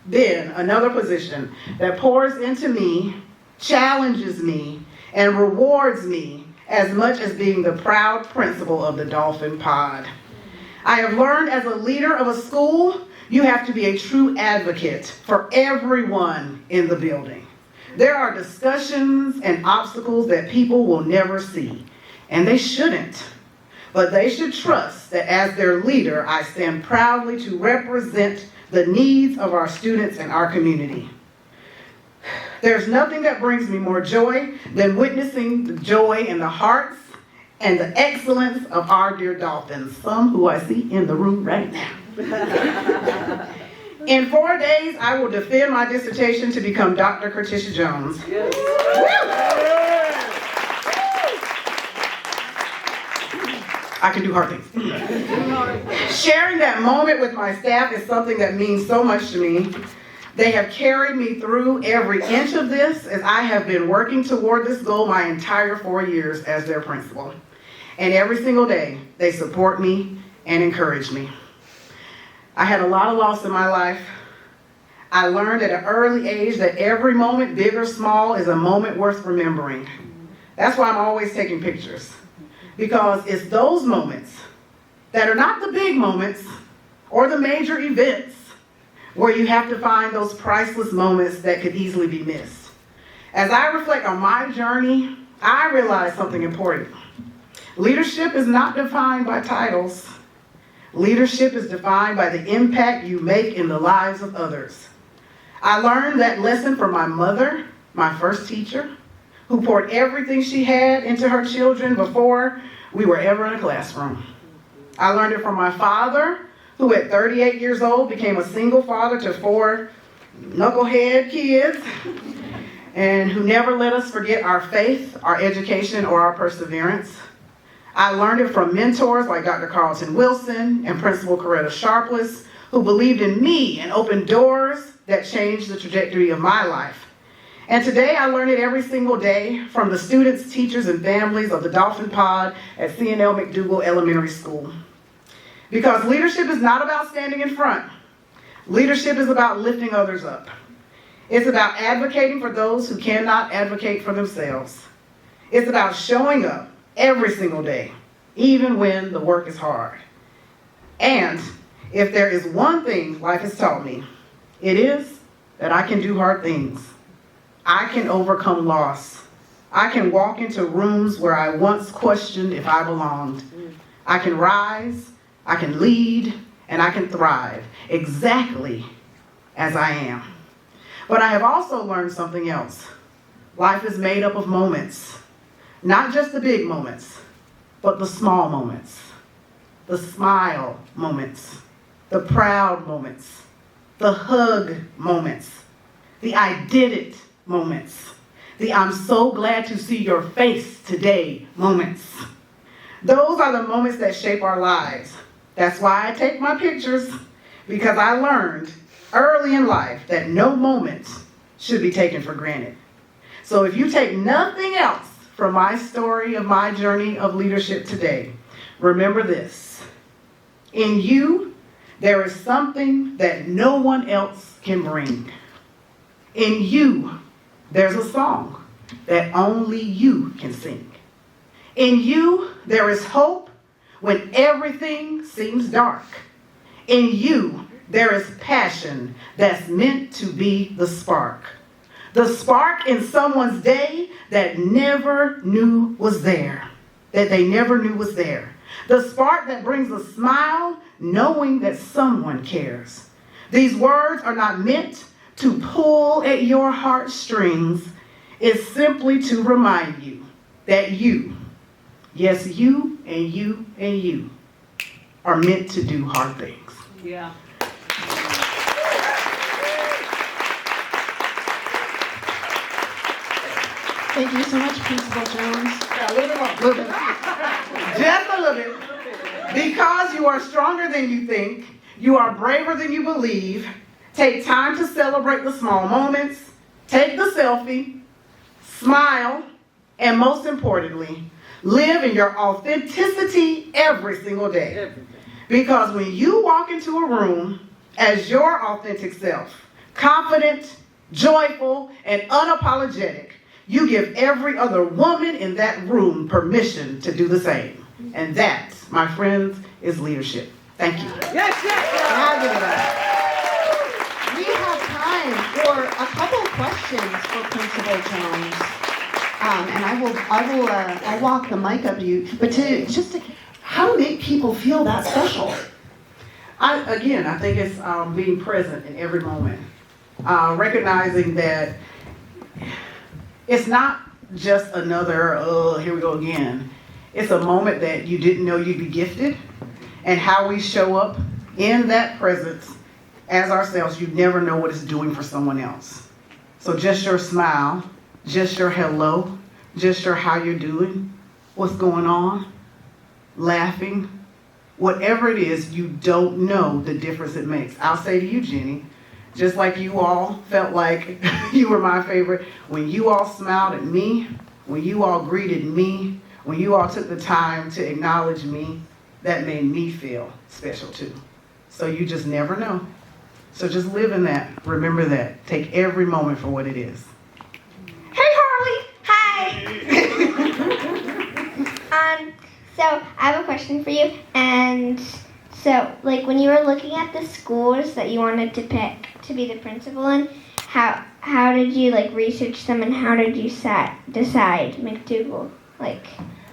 been another position that pours into me, challenges me, and rewards me as much as being the proud principal of the Dolphin Pod. I have learned as a leader of a school, you have to be a true advocate for everyone in the building. There are discussions and obstacles that people will never see, and they shouldn't. But they should trust that as their leader, I stand proudly to represent the needs of our students and our community. There's nothing that brings me more joy than witnessing the joy in the hearts and the excellence of our dear Dolphins, some who I see in the room right now. In 4 days, I will defend my dissertation to become Dr. Kirtisha Jones. Yes. I can do hard things. Sharing that moment with my staff is something that means so much to me. They have carried me through every inch of this as I have been working toward this goal my entire 4 years as their principal. And every single day, they support me and encourage me. I had a lot of loss in my life. I learned at an early age that every moment, big or small, is a moment worth remembering. That's why I'm always taking pictures. Because it's those moments that are not the big moments or the major events where you have to find those priceless moments that could easily be missed. As I reflect on my journey, I realize something important. Leadership is not defined by titles. Leadership is defined by the impact you make in the lives of others. I learned that lesson from my mother, my first teacher, who poured everything she had into her children before we were ever in a classroom. I learned it from my father, who at 38 years old became a single father to 4 knucklehead kids, and who never let us forget our faith, our education, or our perseverance. I learned it from mentors like Dr. Carlton Wilson and Principal Coretta Sharpless, who believed in me and opened doors that changed the trajectory of my life. And today I learn it every single day from the students, teachers, and families of the Dolphin Pod at C&L McDougle Elementary School. Because leadership is not about standing in front. Leadership is about lifting others up. It's about advocating for those who cannot advocate for themselves. It's about showing up every single day, even when the work is hard. And if there is one thing life has taught me, it is that I can do hard things. I can overcome loss. I can walk into rooms where I once questioned if I belonged. I can rise, I can lead, and I can thrive exactly as I am. But I have also learned something else. Life is made up of moments, Not just the big moments, but the small moments, the smile moments, the proud moments, the hug moments, the I did it moments, the I'm so glad to see your face today moments. Those are the moments that shape our lives. That's why I take my pictures, because I learned early in life that no moment should be taken for granted. So if you take nothing else from my story of my journey of leadership today, remember this. In you, there is something that no one else can bring. In you, there's a song that only you can sing. In you, there is hope when everything seems dark. In you, there is passion that's meant to be the spark. The spark in someone's day that never knew was there, that they never knew was there. The spark that brings a smile knowing that someone cares. These words are not meant to pull at your heartstrings. It's simply to remind you that you, yes, you and you and you, are meant to do hard things. Yeah. Thank you so much, Principal Jones. Yeah, a little bit more. Little bit. Just a little bit. Because you are stronger than you think, you are braver than you believe, take time to celebrate the small moments, take the selfie, smile, and most importantly, live in your authenticity every single day. Because when you walk into a room as your authentic self, confident, joyful, and unapologetic, you give every other woman in that room permission to do the same. And that, my friends, is leadership. Thank you. Yes, yes. We have time for a couple questions for Principal Jones. And I'll walk the mic up to you, but how to make people feel that special? I think it's being present in every moment. Recognizing that it's not just another, here we go again. It's a moment that you didn't know you'd be gifted, and how we show up in that presence as ourselves, you never know what it's doing for someone else. So just your smile, just your hello, just your how you're doing, what's going on, laughing, whatever it is, you don't know the difference it makes. I'll say to you, Jenny, just like you all felt like you were my favorite, when you all smiled at me, when you all greeted me, when you all took the time to acknowledge me, that made me feel special too. So you just never know. So just live in that. Remember that. Take every moment for what it is. Hey, Harley. Hi. So I have a question for you. And so, like, when you were looking at the schools that you wanted to pick to be the principal in, how did you research them, and how did you decide McDougle?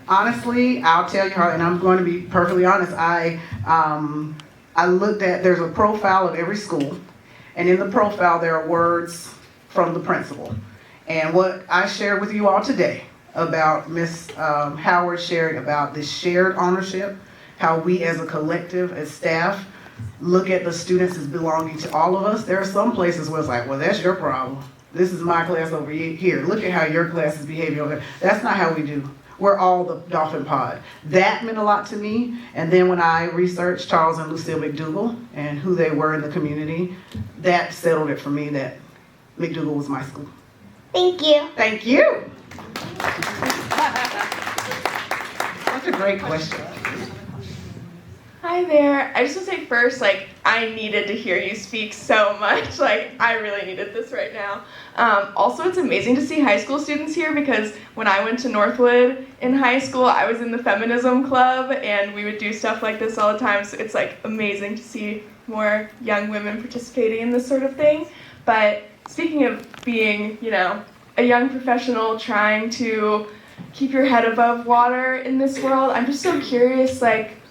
Honestly, I'll tell you how, and I'm going to be perfectly honest. I looked at, there's a profile of every school, and in the profile there are words from the principal. And what I shared with you all today about Miss Howard sharing about this shared ownership, how we as a collective, as staff, look at the students as belonging to all of us. There are some places where it's like, well, that's your problem. This is my class over here. Look at how your class is behaving over there. That's not how we do. We're all the Dolphin Pod. That meant a lot to me. And then when I researched Charles and Lucille McDougle and who they were in the community, that settled it for me that McDougle was my school. Thank you. Thank you. That's a great question. Hi there. I just want to say first, I needed to hear you speak so much. I really needed this right now. Also, it's amazing to see high school students here, because when I went to Northwood in high school, I was in the feminism club, and we would do stuff like this all the time. So it's amazing to see more young women participating in this sort of thing. But speaking of being, a young professional trying to keep your head above water in this world, I'm just so curious,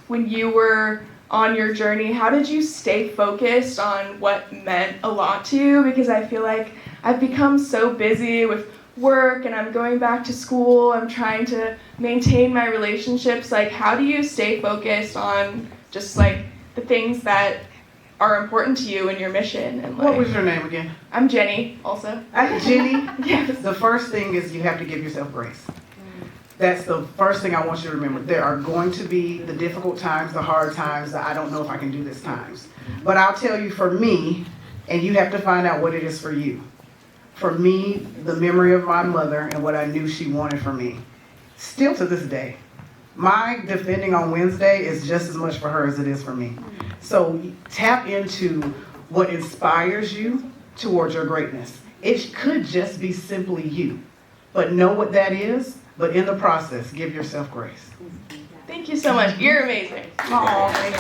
when you were on your journey, how did you stay focused on what meant a lot to you? Because I feel like I've become so busy with work and I'm going back to school, I'm trying to maintain my relationships. Like, how do you stay focused on just like the things that are important to you and your mission? And like, What was your name again? I'm Jenny, also. Jenny? Yes. The first thing is you have to give yourself grace. That's the first thing I want you to remember. There are going to be the difficult times, the hard times, the I don't know if I can do this times. But I'll tell you, for me, and you have to find out what it is for you. For me, the memory of my mother and what I knew she wanted for me, still to this day, my defending on Wednesday is just as much for her as it is for me. So tap into what inspires you towards your greatness. It could just be simply you, but know what that is. But in the process, give yourself grace. Thank you so much. You're amazing. Oh, thank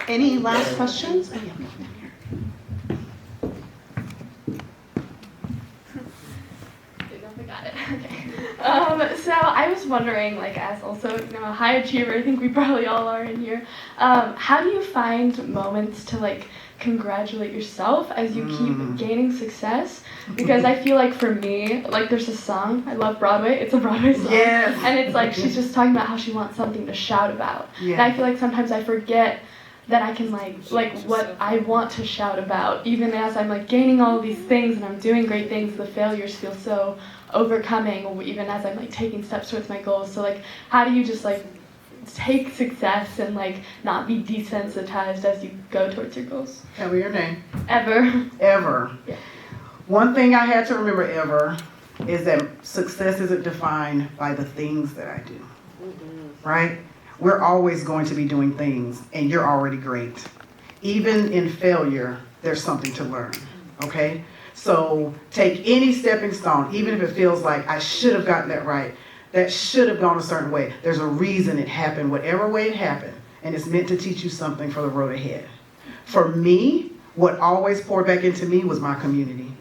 you. Any last questions? Got it. Okay. So I was wondering, like, as also a high achiever, I think we probably all are in here. How do you find moments to like congratulate yourself as you keep gaining success? Because I feel like for me, like, there's a song, I love Broadway. It's a Broadway song, Yes. and it's like she's just talking about how she wants something to shout about. Yeah. And I feel like sometimes I forget that I can like what I want to shout about, even as I'm like gaining all of these things and I'm doing great things. The failures feel so overcoming, even as I'm like taking steps towards my goals. So like, how do you just like take success and like not be desensitized as you go towards your goals? Tell me your name. Ever. Ever. Yeah. One thing I had to remember ever is that success isn't defined by the things that I do, right? We're always going to be doing things, and you're already great. Even in failure, there's something to learn, okay? So take any stepping stone, even if it feels like I should have gotten that right, that should have gone a certain way. There's a reason it happened, whatever way it happened, and it's meant to teach you something for the road ahead. For me, what always poured back into me was my community,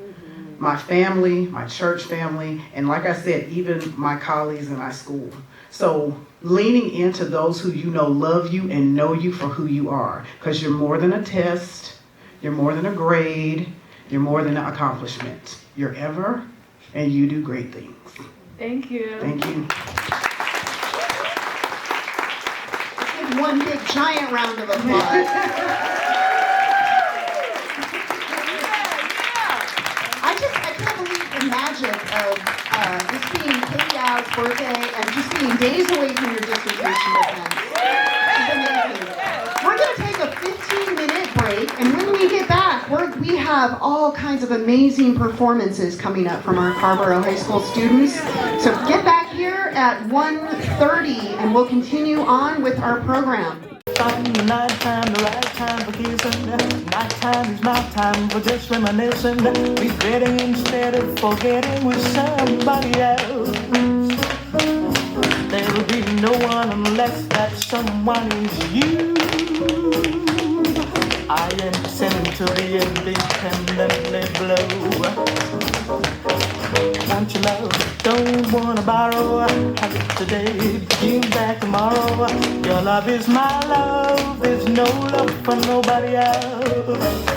my family, my church family, and like I said, even my colleagues in my school. So leaning into those who you know love you and know you for who you are, because you're more than a test, you're more than a grade, you're more than an accomplishment. You're ever, and you do great things. Thank you. Thank you. Let's give one big giant round of applause. I can't believe the magic of this being Kay Yow's birthday and just being days away from your dissertation defense. It's amazing. We're going to take a 15-minute break, and when we get back, we have all kinds of amazing performances coming up from our Carrboro High School students. So get back here at 1:30, and we'll continue on with our program. Nighttime, the right time for kissing. Nighttime is my time for just reminiscing. Regretting instead of forgetting with somebody else. There will be no one unless that someone is you. I am sentimentally independently blue. Want your love, don't wanna borrow. Have it today, give back tomorrow. Your love is my love, there's no love for nobody else.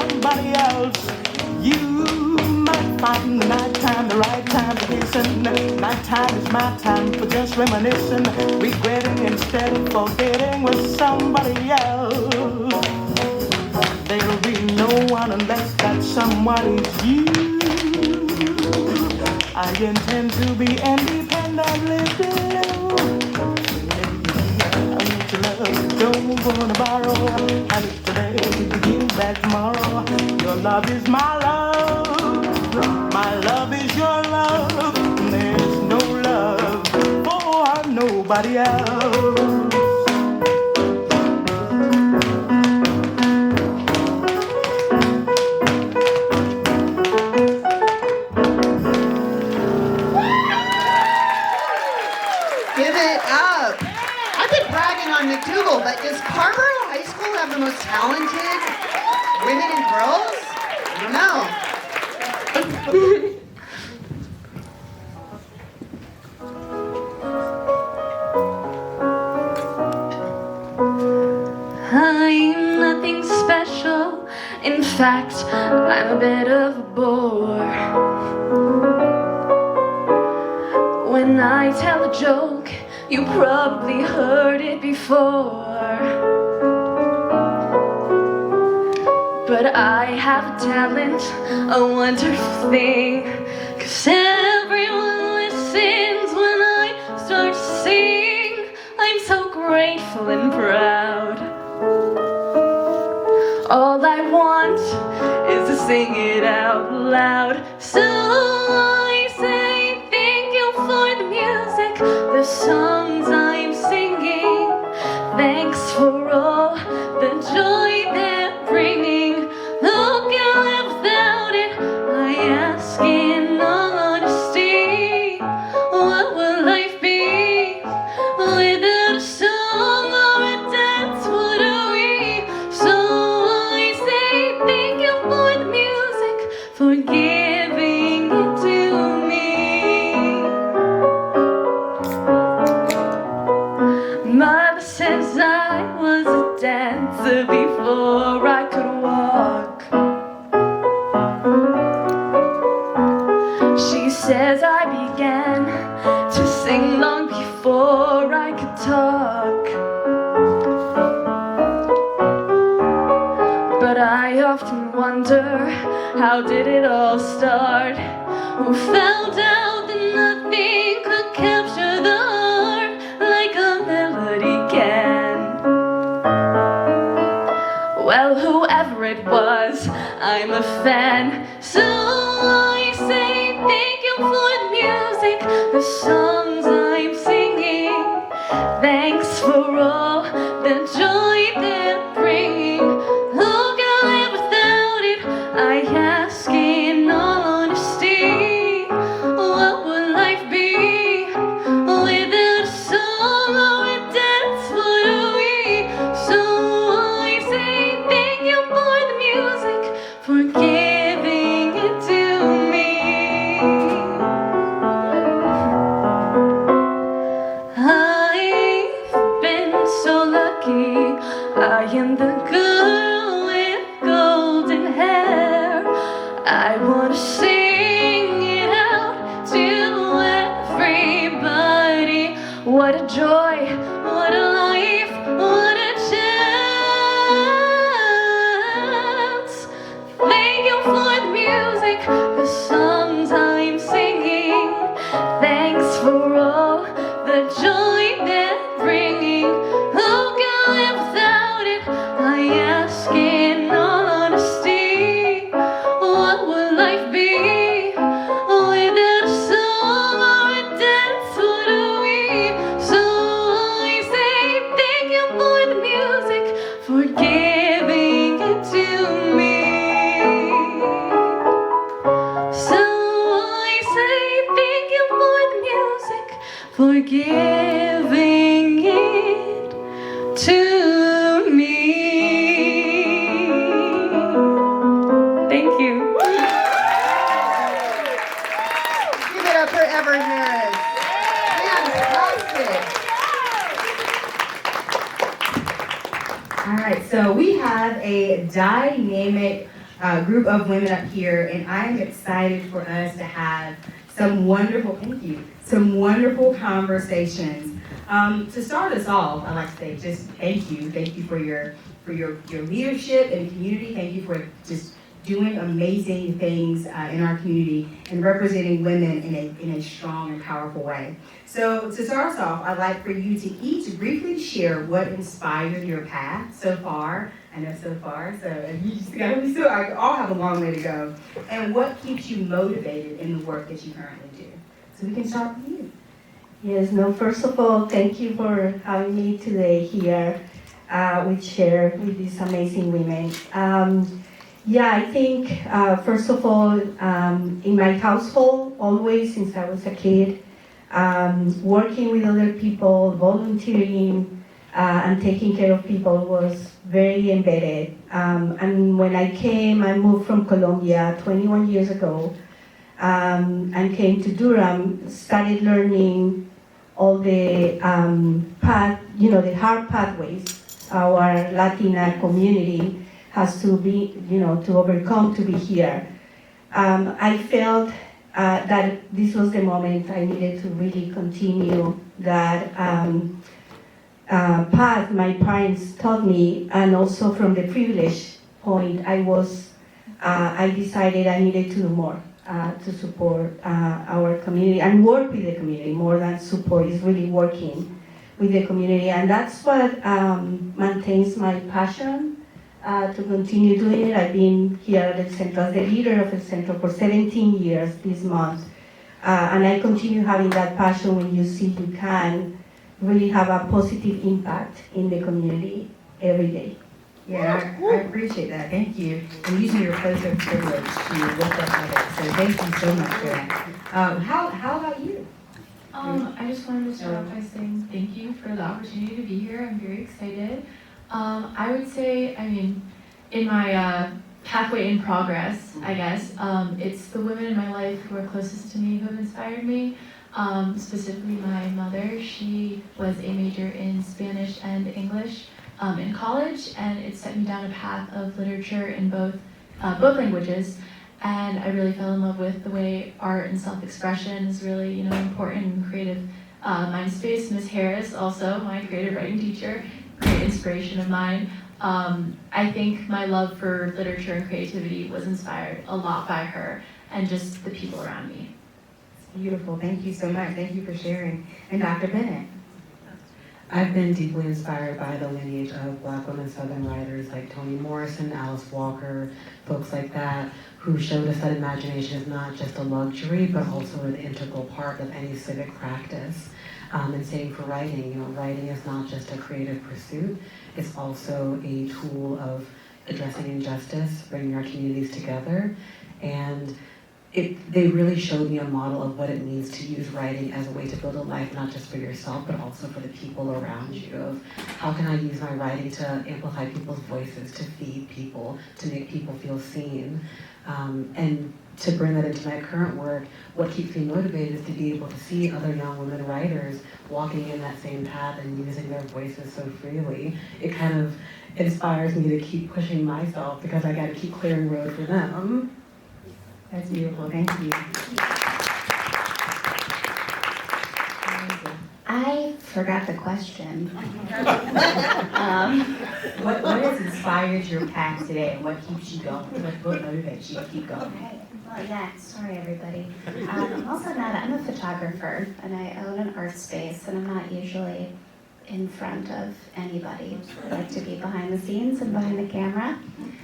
somebody else. You might find the nighttime the right time to listen. Nighttime is my time for just reminiscing, regretting instead of forgetting with somebody else. There'll be no one unless that someone is you. I intend to be independently blue. I want your love, don't wanna borrow. Have it today, give you back tomorrow. Your love is my love is your love. There's no love for nobody else. McDougle, but does Carrboro High School have the most talented women and girls? I don't know. I'm nothing special. In fact, I'm a bit of a bore. When I tell a joke, you probably heard it before. But I have a talent, a wonderful thing, 'cause everyone listens when I start to sing. I'm so grateful and proud. All I want is to sing it out loud. So I say thank you for the music, the songs I'm singing. Thanks for all the joy they're bringing. Look, I live without it. I ask in honesty, what will life be without a song or a dance? What are we? So I say thank you for the music, for giving it to me. Mother says I was a dancer before I could walk. She says I began to sing long before I could talk. But I often wonder, how did it all start? Who found out that nothing could capture the heart like a melody can? Well, whoever it was, I'm a fan. So I say thank you for the music, the songs I'm singing. Thanks for all the joy they're bringing. Look, I live without it. I ask in honesty, what would life be without a song or a dance? What are we? So I say thank you for the music, for giving it to me. I've been so lucky. I am the girl with golden hair. I want to sing it out to everybody. What a joy, what a life, what a chance. Thank you for the music, the songs I'm singing. Thanks for all the joy they're bringing. Who can live without it? I ask in honesty, what would life be without a song or a dance? What are we? So I say thank you for the music, for giving it to me. So I say thank you for the music, for giving it to me. Thank you. Give it up for Ever Harris. Fantastic. All right, so we have a dynamic group of women up here, and I'm excited for us to have some wonderful, some wonderful conversations. To start us off, I'd like to say just thank you for your leadership in the community. Thank you for just doing amazing things in our community and representing women in a strong and powerful way. So to start us off, I'd like for you to each briefly share what inspired your path so far. I know so far, so you still all have a long way to go. And what keeps you motivated in the work that you currently do. So we can start with you. Yes, no, first of all, thank you for having me today here with these amazing women. Yeah, I think, first of all, in my household, always since I was a kid, working with other people, volunteering, and taking care of people was very embedded. And when I moved from Colombia 21 years ago, and came to Durham, started learning all the the hard pathways our Latina community has to be, to overcome to be here. I felt that this was the moment I needed to really continue that path my parents taught me, and also from the privilege point, I decided I needed to do more to support our community and work with the community. More than support is really working with the community, and that's what maintains my passion to continue doing it. I've been here at the Centro as the leader of the Centro for 17 years this month, and I continue having that passion when you see you can really have a positive impact in the community every day. Yeah, I appreciate that. Thank you. And using your place of privilege to lift up others. So thank you so much for that. How about you? I just wanted to start off by saying thank you for the opportunity to be here. I'm very excited. I would say, in my pathway in progress, I guess, it's the women in my life who are closest to me who have inspired me. Specifically my mother. She was a major in Spanish and English in college, and it set me down a path of literature in both languages. And I really fell in love with the way art and self-expression is really, important in creative mind space. Ms. Harris, also my creative writing teacher, great inspiration of mine. I think my love for literature and creativity was inspired a lot by her and just the people around me. Beautiful. Thank you so much. Thank you for sharing. And Dr. Bennett. I've been deeply inspired by the lineage of Black women Southern writers like Toni Morrison, Alice Walker, folks like that, who showed us that imagination is not just a luxury, but also an integral part of any civic practice. And same for writing. Writing is not just a creative pursuit, it's also a tool of addressing injustice, bringing our communities together, and they really showed me a model of what it means to use writing as a way to build a life, not just for yourself, but also for the people around you. Of how can I use my writing to amplify people's voices, to feed people, to make people feel seen, and to bring that into my current work. What keeps me motivated is to be able to see other young women writers walking in that same path and using their voices so freely. It kind of inspires me to keep pushing myself because I got to keep clearing road for them. That's beautiful. Thank you. I forgot the question. What has inspired your path today, and what keeps you going? What motivates you to keep going? Okay. Well, yeah, sorry everybody. I'm a photographer, and I own an art space, and I'm not usually in front of anybody. I like to be behind the scenes and behind the camera.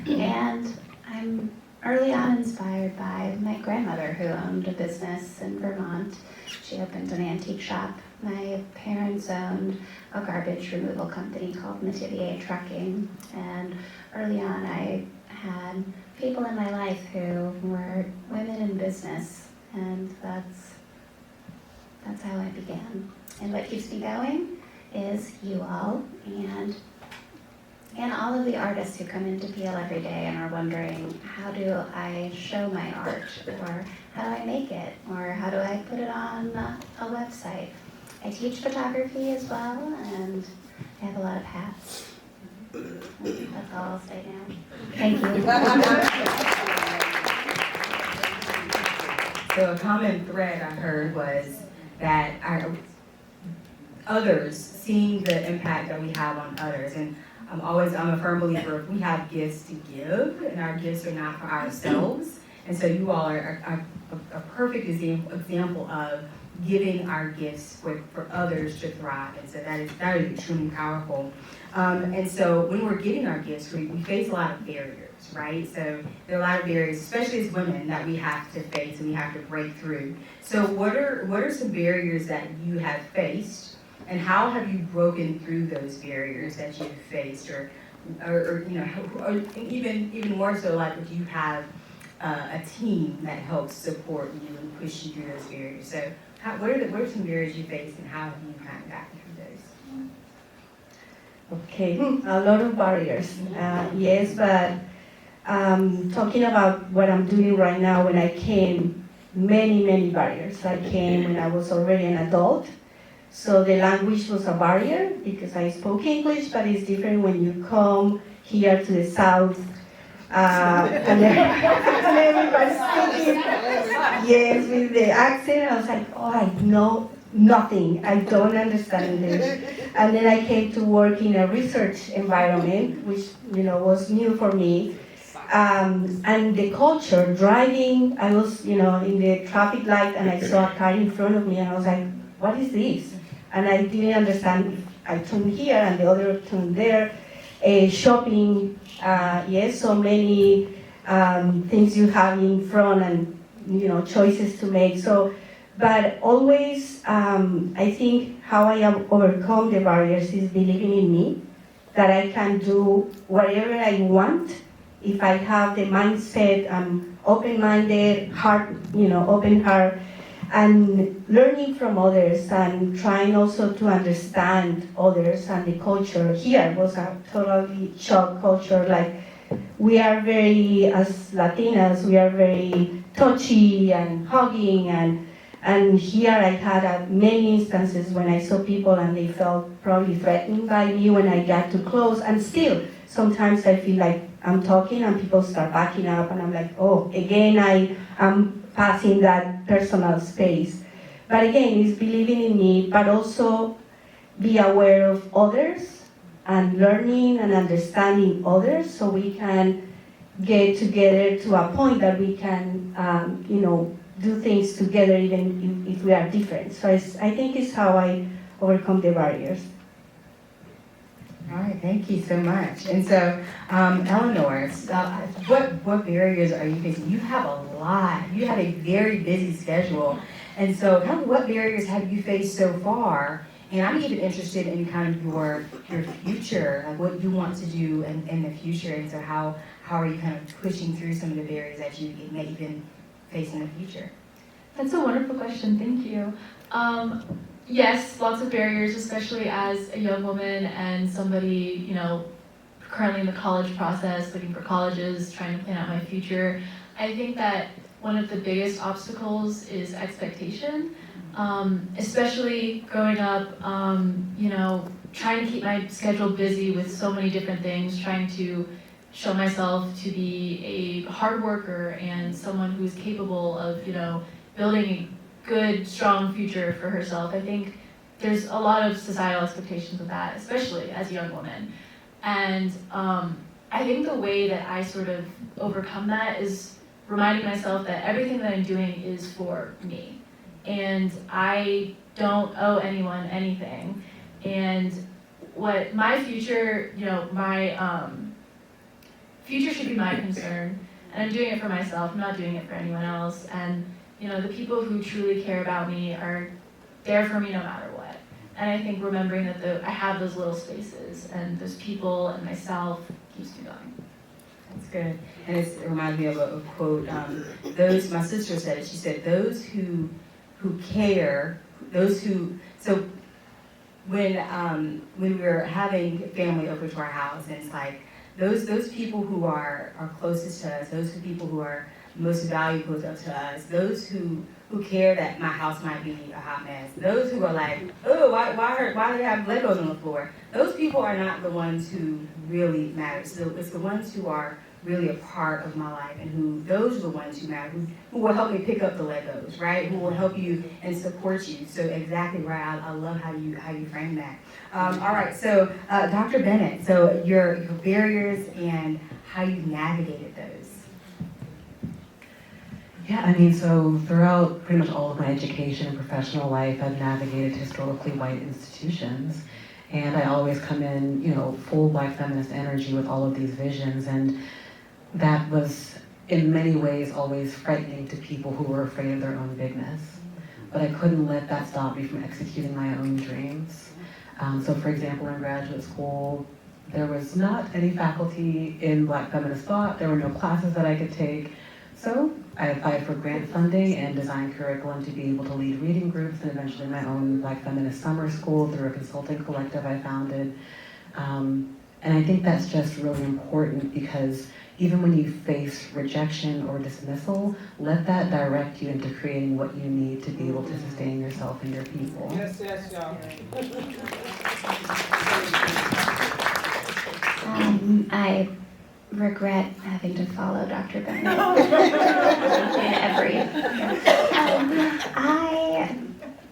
And I'm early on inspired by my grandmother, who owned a business in Vermont. She opened an antique shop. My parents owned a garbage removal company called Metivier Trucking, and early on I had people in my life who were women in business, and that's how I began. And what keeps me going is you all and all of the artists who come into PL every day and are wondering, how do I show my art, or how do I make it, or how do I put it on a website? I teach photography as well, and I have a lot of hats. That's all I'll say now. Thank you. So a common thread I heard was that our others, seeing the impact that we have on others, and I'm a firm believer if we have gifts to give, and our gifts are not for ourselves, and so you all are a perfect example of giving our gifts for others to thrive, and so that is extremely powerful. And so when we're giving our gifts, we face a lot of barriers, right? So there are a lot of barriers, especially as women, that we have to face and we have to break through. So what are some barriers that you have faced, and how have you broken through those barriers that you've faced, or even more so, like, if you have a team that helps support you and push you through those barriers? So what are some barriers you faced, and how have you kind of gotten through those? Okay, a lot of barriers. Yes, but talking about what I'm doing right now, when I came, many barriers. I came when I was already an adult. So the language was a barrier because I spoke English, but it's different when you come here to the South and everybody's speaking, yes, with the accent. I was like, oh, I know nothing. I don't understand English. And then I came to work in a research environment, which was new for me. And the culture, driving, I was in the traffic light and I saw a car in front of me and I was like, what is this? And I didn't understand. I turned here and the other turned there. Shopping, yes, so many things you have in front and choices to make. So, but always, I think how I have overcome the barriers is believing in me, that I can do whatever I want if I have the mindset, open-minded, open heart, and learning from others and trying also to understand others and the culture. Here was a totally shock culture. Like, we are very, as Latinas, we are very touchy and hugging, and here I had many instances when I saw people and they felt probably threatened by me when I got too close, and still sometimes I feel like I'm talking and people start backing up and I'm like, oh, again I am passing that personal space. But again, it's believing in me, but also be aware of others and learning and understanding others so we can get together to a point that we can, do things together even if we are different. So I think it's how I overcome the barriers. All right, thank you so much. And so, Elinor, what barriers are you facing? You have a lot. You have a very busy schedule. And so, what barriers have you faced so far? And I'm even interested in kind of your future, like what you want to do in the future. And so, how are you kind of pushing through some of the barriers that you may even face in the future? That's a wonderful question. Thank you. Yes, lots of barriers, especially as a young woman and somebody, currently in the college process, looking for colleges, trying to plan out my future. I think that one of the biggest obstacles is expectation, especially growing up, trying to keep my schedule busy with so many different things, trying to show myself to be a hard worker and someone who's capable of, building a good, strong future for herself. I think there's a lot of societal expectations of that, especially as a young woman. And I think the way that I sort of overcome that is reminding myself that everything that I'm doing is for me. And I don't owe anyone anything. And what my future, my future should be my concern. And I'm doing it for myself, I'm not doing it for anyone else. And the people who truly care about me are there for me no matter what. And I think remembering that I have those little spaces and those people and myself keeps me going. That's good. And it reminds me of a quote. My sister said it. She said, those who care, so when we were having family over to our house, and it's like, those people who are closest to us, those people who are most valuable to us, those who care that my house might be a hot mess, those who are like, oh, why do they have Legos on the floor? Those people are not the ones who really matter. So it's the ones who are really a part of my life, and those are the ones who matter, who will help me pick up the Legos, right? Who will help you and support you. So exactly right. I love how you frame that. All right. So Dr. Bennett. So your barriers and how you navigated those. Yeah, I mean, so throughout pretty much all of my education and professional life, I've navigated historically white institutions. And I always come in, full Black feminist energy with all of these visions. And that was, in many ways, always frightening to people who were afraid of their own bigness. But I couldn't let that stop me from executing my own dreams. So for example, in graduate school, there was not any faculty in Black feminist thought. There were no classes that I could take. So I applied for grant funding and designed curriculum to be able to lead reading groups and eventually my own Black feminist summer school through a consulting collective I founded. And I think that's just really important because even when you face rejection or dismissal, let that direct you into creating what you need to be able to sustain yourself and your people. Yes, y'all. I regret having to follow Dr. Bennett in every. I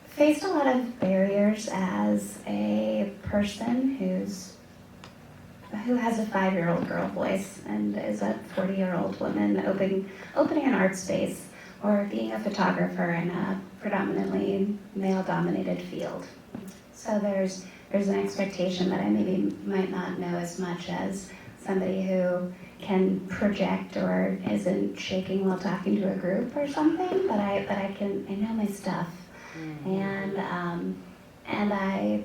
faced a lot of barriers as a person who has a 5-year-old girl voice and is a 40-year-old woman opening an art space or being a photographer in a predominantly male-dominated field. So there's an expectation that I maybe might not know as much as somebody who can project or isn't shaking while talking to a group or something, but I know my stuff. And I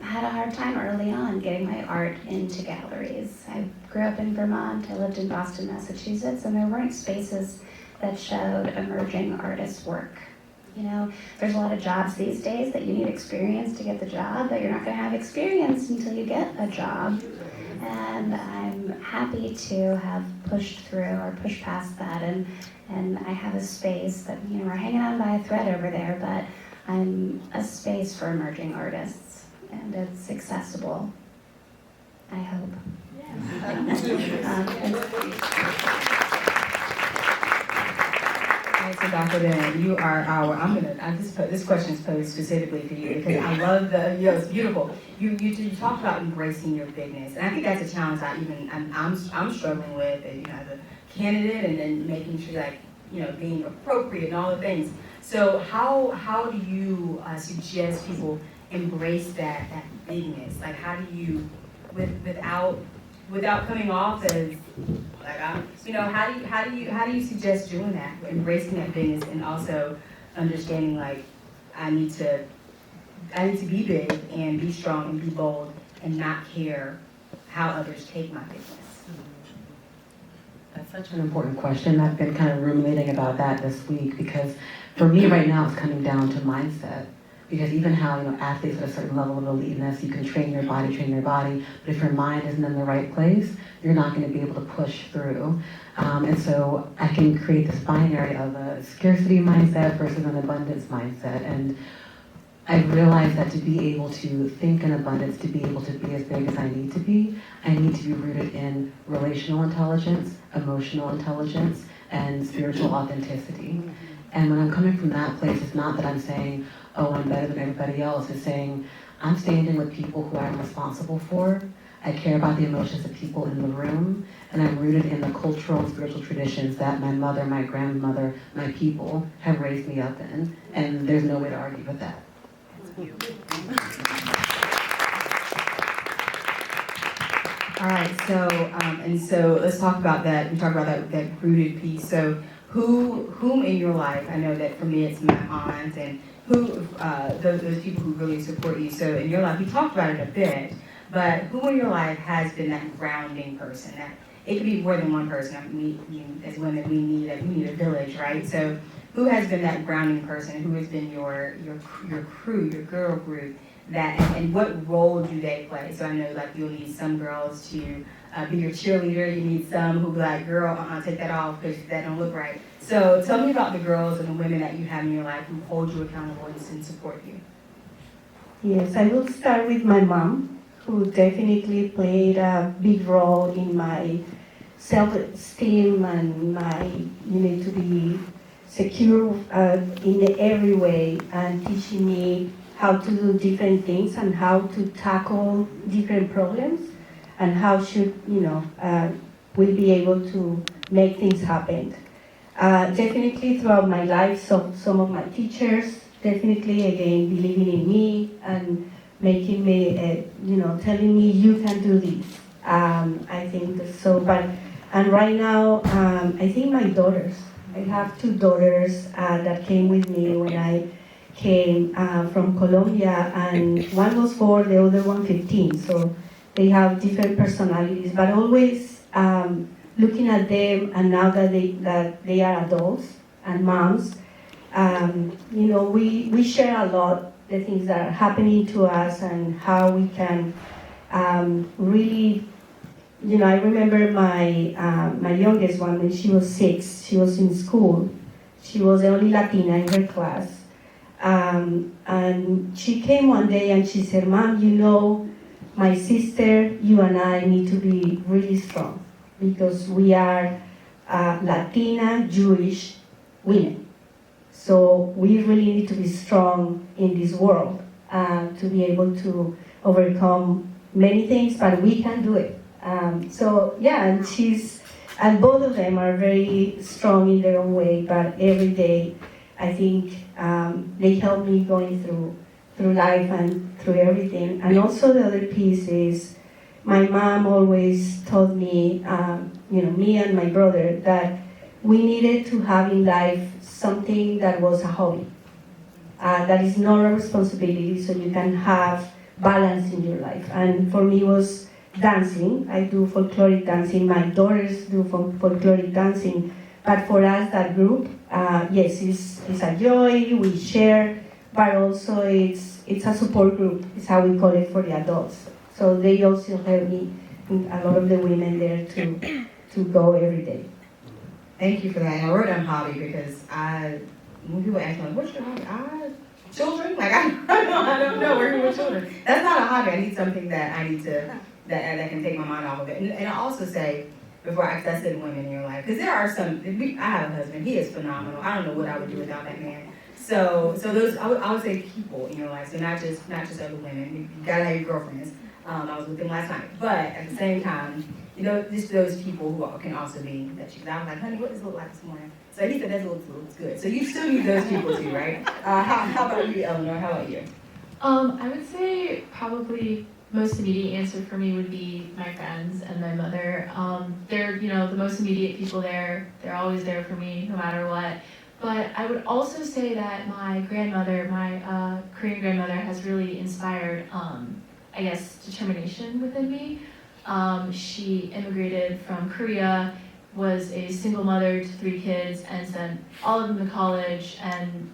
had a hard time early on getting my art into galleries. I grew up in Vermont, I lived in Boston, Massachusetts, and there weren't spaces that showed emerging artists' work. There's a lot of jobs these days that you need experience to get the job, but you're not gonna have experience until you get a job. And I'm happy to have pushed through or pushed past that, and I have a space that, we're hanging on by a thread over there, but I'm a space for emerging artists, and it's accessible, I hope. So Dr. Bennett, you are this question is posed specifically for you because I love it's beautiful. You talked about embracing your bigness, and I think that's a challenge I'm struggling with, as a candidate, and then making sure being appropriate and all the things. So how do you suggest people embrace that bigness? Like how do you, without coming off as how do you suggest doing that, embracing that bigness, and also understanding I need to be big and be strong and be bold and not care how others take my bigness? That's such an important question. I've been kind of ruminating about that this week because for me right now it's coming down to mindset. Because even how athletes at a certain level of eliteness, you can train your body, but if your mind isn't in the right place, you're not going to be able to push through. And so I can create this binary of a scarcity mindset versus an abundance mindset. And I've realized that to be able to think in abundance, to be able to be as big as I need to be rooted in relational intelligence, emotional intelligence, and spiritual authenticity. And when I'm coming from that place, it's not that I'm saying, oh, I'm better than everybody else. It's saying, I'm standing with people who I'm responsible for. I care about the emotions of people in the room, and I'm rooted in the cultural and spiritual traditions that my mother, my grandmother, my people have raised me up in, and there's no way to argue with that. All right, so let's talk about that. We talked about that rooted piece. So whom in your life, I know that for me it's my aunt, and those people who really support you. So in your life, we talked about it a bit, but who in your life has been that grounding person? That it could be more than one person. As women, we need a village, right? So who has been that grounding person? Who has been your crew, your girl group? And what role do they play? So I know you'll need some girls to be your cheerleader. You need some who be like, girl, take that off because that don't look right. So tell me about the girls and the women that you have in your life who hold you accountable and support you. Yes, I will start with my mom, who definitely played a big role in my self-esteem and my need to be secure in every way, and teaching me how to do different things and how to tackle different problems and how should, we'll be able to make things happen. Definitely throughout my life, some of my teachers definitely, again, believing in me and making me, telling me you can do this. I think so, and right now, I think my daughters, I have 2 daughters that came with me when I came from Colombia, and one was 4, the other one 15, so they have different personalities, but always looking at them, and now that they are adults and moms, we share a lot the things that are happening to us and how we can really, I remember my youngest one, when she was 6, she was in school. She was the only Latina in her class. And she came one day and she said, Mom, my sister, you and I need to be really strong because we are Latina, Jewish women. So we really need to be strong in this world to be able to overcome many things, but we can do it. And both of them are very strong in their own way, but every day I think they help me going through life and through everything. And also the other piece is my mom always told me, me and my brother, that we needed to have in life something that was a hobby, that is not a responsibility, so you can have balance in your life. And for me it was dancing. I do folkloric dancing. My daughters do folkloric dancing. But for us, that group, yes, it's a joy, we share, but also it's a support group. It's how we call it for the adults. So they also help me, a lot of the women there to go every day. Thank you for that. And I wrote down hobby because when people ask me, what's your hobby? Children? Like, I don't know, working with children. That's not a hobby. I need something that that can take my mind off of it. And I also say, before I said women in your life, because there are some, I have a husband, he is phenomenal. I don't know what I would do without that man. So those, I would say people in your life, so not just other women. You gotta have your girlfriends. I was with them last night. But at the same time, just those people who can also be that you, I was like, honey, what does it look like this morning? So he said, that looks good. So you still need those people too, right? How about you, Elinor? How about you? I would say probably most immediate answer for me would be my friends and my mother. They're, the most immediate people there. They're always there for me, no matter what. But I would also say that my grandmother, my Korean grandmother, has really inspired, determination within me. She immigrated from Korea, was a single mother to 3 kids, and sent all of them to college. And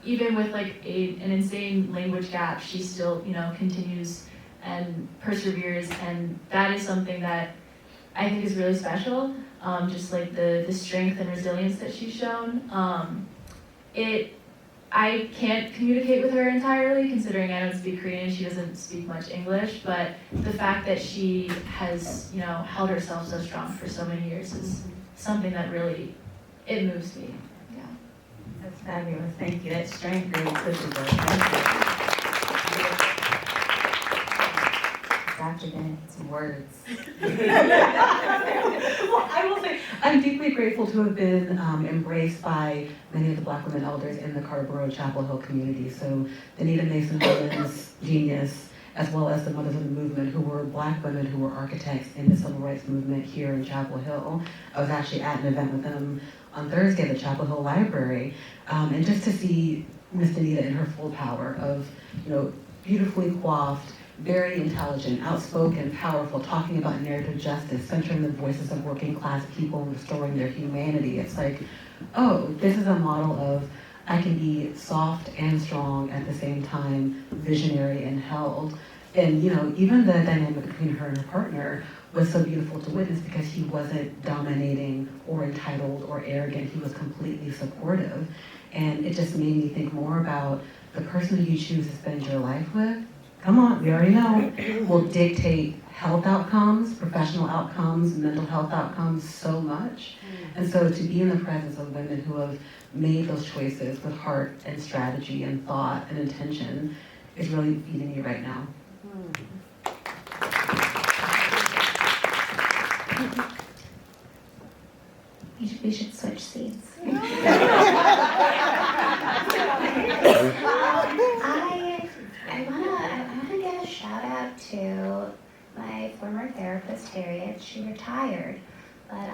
even with an insane language gap, she still, continues and perseveres, and that is something that I think is really special. Just like the strength and resilience that she's shown. I can't communicate with her entirely, considering I don't speak Korean, she doesn't speak much English, but the fact that she has, held herself so strong for so many years is something that really, it moves me. Yeah. That's fabulous, thank you. That strength really pushes us. Thank you. Dr. Bennett, some words. Well, I will say, I'm deeply grateful to have been embraced by many of the Black women elders in the Carrboro Chapel Hill community. So the Nita Mason Women's Genius, as well as the Mothers of the Movement, who were Black women who were architects in the civil rights movement here in Chapel Hill. I was actually at an event with them on Thursday at the Chapel Hill Library, and just to see Miss Anita in her full power of, beautifully coiffed, very intelligent, outspoken, powerful, talking about narrative justice, centering the voices of working class people and restoring their humanity. It's like, oh, this is a model of I can be soft and strong at the same time, visionary and held. And even the dynamic between her and her partner was so beautiful to witness because he wasn't dominating or entitled or arrogant. He was completely supportive. And it just made me think more about the person who you choose to spend your life with. Come on, we already know, will dictate health outcomes, professional outcomes, mental health outcomes so much. And so to be in the presence of women who have made those choices with heart and strategy and thought and intention is really feeding me right now. We should switch seats. I wanna give a shout out to my former therapist, Harriet. She retired, but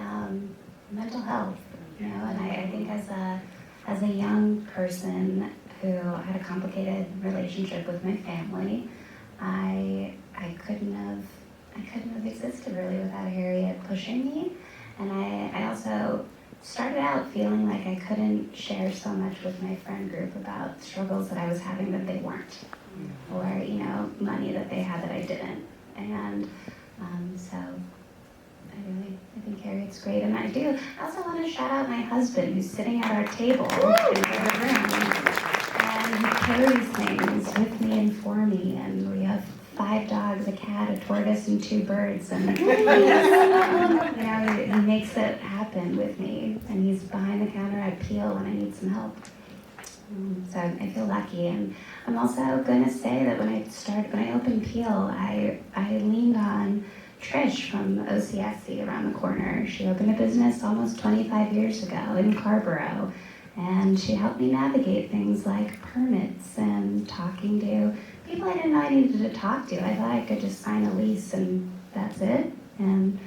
mental health, you know, and I think as a young person who had a complicated relationship with my family, I couldn't have existed really without Harriet pushing me. And I also started out feeling like I couldn't share so much with my friend group about struggles that I was having that they weren't, or, you know, money that they had that I didn't. And so I think Harriet's great. And I also want to shout out my husband, who's sitting at our table in the other room, and he carries things with me and for me, and we have 5 dogs, a cat, a tortoise, and 2 birds, and he makes it happen with me, and he's behind the counter at Peel when I need some help. So I feel lucky, and I'm also going to say that when I opened Peel, I leaned on Trish from OCSC around the corner. She opened a business almost 25 years ago in Carrboro, and she helped me navigate things like permits and talking to people I didn't know I needed to talk to. I thought I could just sign a lease and that's it. And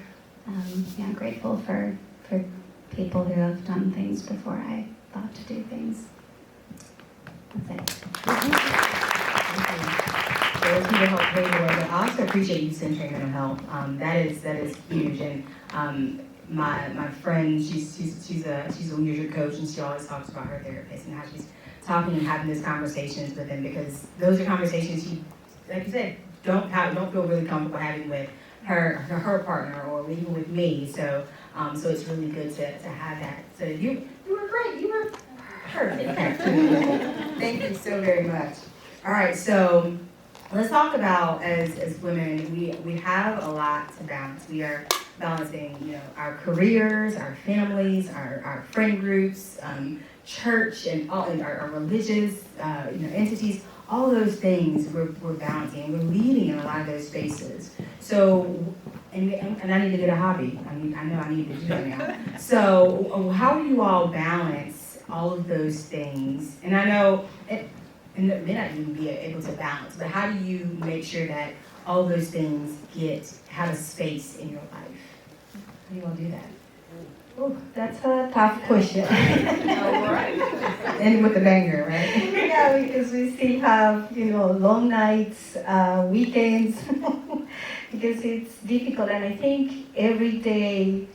I'm grateful for people who have done things before I thought to do things. That's it. Those people help pay the way, but I also appreciate you centering mental health. That is huge. And my friend, she's a leadership coach, and she always talks about her therapist and how she's talking and having those conversations with them, because those are conversations she, like you said, don't feel really comfortable having with her partner or even with me. So it's really good to have that. So you were great. You were perfect. Thank you so very much. All right, so let's talk about as women, we have a lot to balance. We are balancing, you know, our careers, our families, our friend groups, church, and all, and our religious entities. All those things we're balancing, and we're leading in a lot of those spaces. So, and I need to get a hobby. I know I need to do that now. So, how do you all balance all of those things? And I know it may not even be able to balance, but how do you make sure that all those things have a space in your life? How do you all do that? Oh, that's a tough question. And with the banger, right? Yeah, because we still have, long nights, weekends, because it's difficult. And I think every day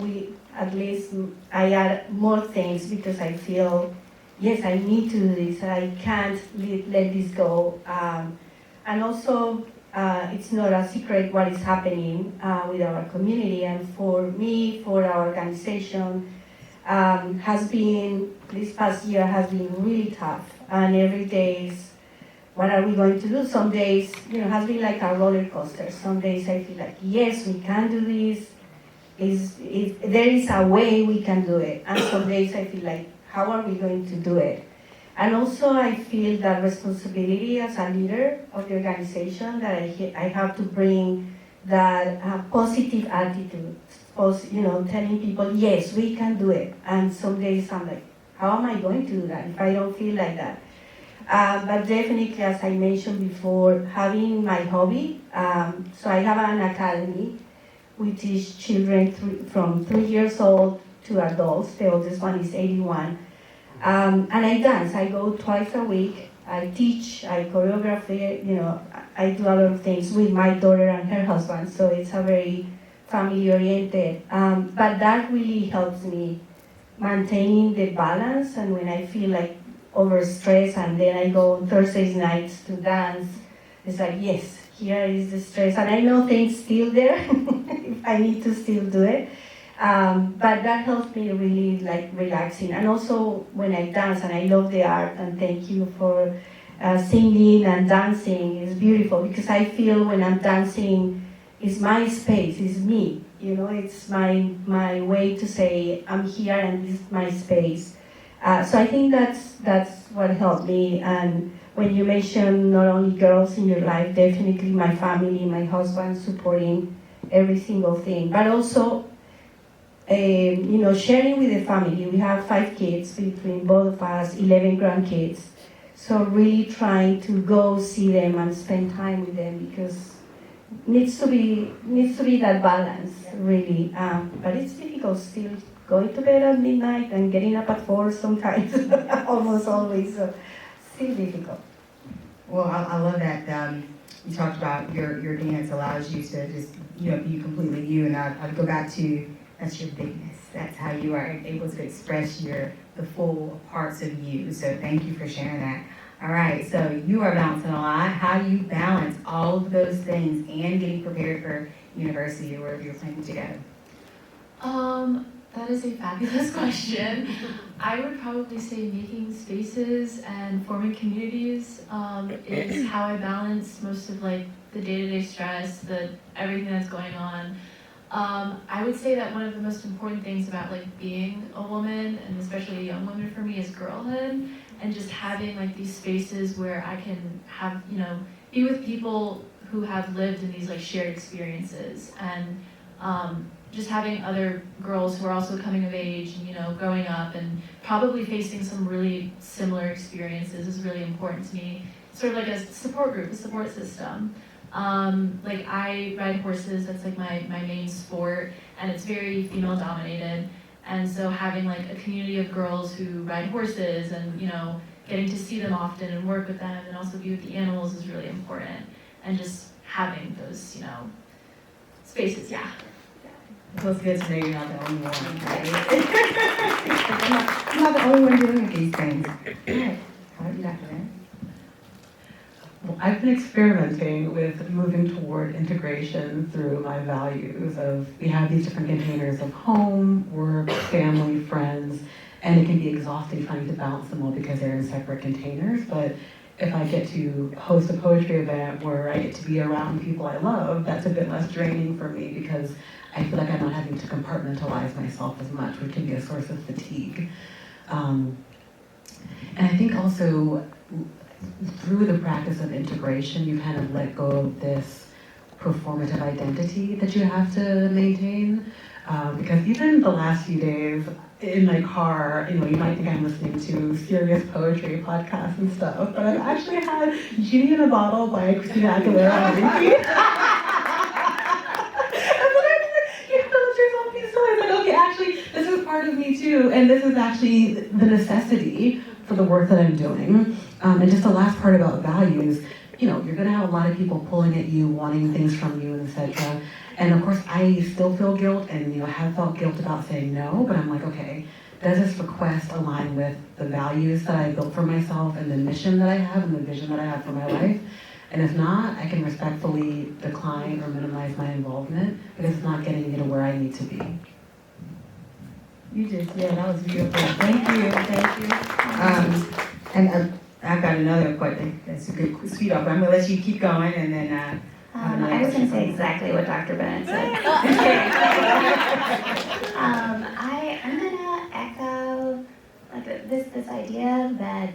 I add more things because I feel, yes, I need to do this. I can't let this go. And also, it's not a secret what is happening with our community, and for me, for our organization, this past year has been really tough, and every day is, what are we going to do? Some days, has been like a roller coaster. Some days I feel like, yes, we can do this. There is a way we can do it, and some days I feel like, how are we going to do it? And also I feel that responsibility as a leader of the organization, that I have to bring that positive attitude, telling people, yes, we can do it. And some days I'm like, how am I going to do that if I don't feel like that? But definitely, as I mentioned before, having my hobby, so I have an academy. We teach children from 3 years old to adults. The oldest one is 81. And I dance. I go twice a week. I teach, I choreograph, I do a lot of things with my daughter and her husband, so it's a very family-oriented. But that really helps me maintaining the balance, and when I feel like overstressed, and then I go on Thursdays nights to dance, it's like, yes, here is the stress, and I know things still there if I need to still do it. But that helps me really like relaxing. And also when I dance, and I love the art, and thank you for singing and dancing. It's beautiful because I feel when I'm dancing, it's my space, it's me. You know, it's my way to say I'm here and this is my space. So I think that's what helped me. And when you mention not only girls in your life, definitely my family, my husband supporting every single thing, but also sharing with the family. We have 5 kids between both of us, 11 grandkids. So really trying to go see them and spend time with them because needs to be that balance really. But it's difficult still going to bed at midnight and getting up at 4 sometimes, almost always. So still difficult. Well, I love that you talked about your dance allows you to just be completely you, and I'd go back to that's your bigness. That's how you are able to express the full parts of you. So thank you for sharing that. All right, so you are balancing a lot. How do you balance all of those things and getting prepared for university or wherever you're planning to go? That is a fabulous question. I would probably say making spaces and forming communities is how I balance most of like the day-to-day stress, everything that's going on. I would say that one of the most important things about like being a woman, and especially a young woman for me, is girlhood, and just having like these spaces where I can have, be with people who have lived in these like shared experiences, and just having other girls who are also coming of age and growing up and probably facing some really similar experiences is really important to me. Sort of like a support group, a support system. Like I ride horses, that's like my main sport, and it's very female dominated. And so having like a community of girls who ride horses and getting to see them often and work with them and also be with the animals is really important. And just having those, spaces, yeah. It feels good to know you're not the only one, right? I'm not the only one doing these things. Right. How about you, Dr. Bennett? Well, I've been experimenting with moving toward integration through my values of, we have these different containers of home, work, family, friends, and it can be exhausting trying to balance them all because they're in separate containers. But if I get to host a poetry event where I get to be around people I love, that's a bit less draining for me because I feel like I'm not having to compartmentalize myself as much, which can be a source of fatigue. And I think also through the practice of integration, you kind of let go of this performative identity that you have to maintain. Because even the last few days in my car, you might think I'm listening to serious poetry podcasts and stuff, but I've actually had Genie in a Bottle by Christina Aguilera on repeat. I was like, okay, actually, this is part of me too, and this is actually the necessity for the work that I'm doing. And just the last part about values, you're gonna have a lot of people pulling at you, wanting things from you, etc. And of course, I still feel guilt, and have felt guilt about saying no, but I'm like, okay, does this request align with the values that I built for myself and the mission that I have and the vision that I have for my life? And if not, I can respectfully decline or minimize my involvement because it's not getting me to where I need to be. That was beautiful. Thank you. And I've got another question. That's a good speed up. I'm gonna let you keep going, and then. I was going to say exactly what Dr. Bennett said. I'm going to echo like this idea that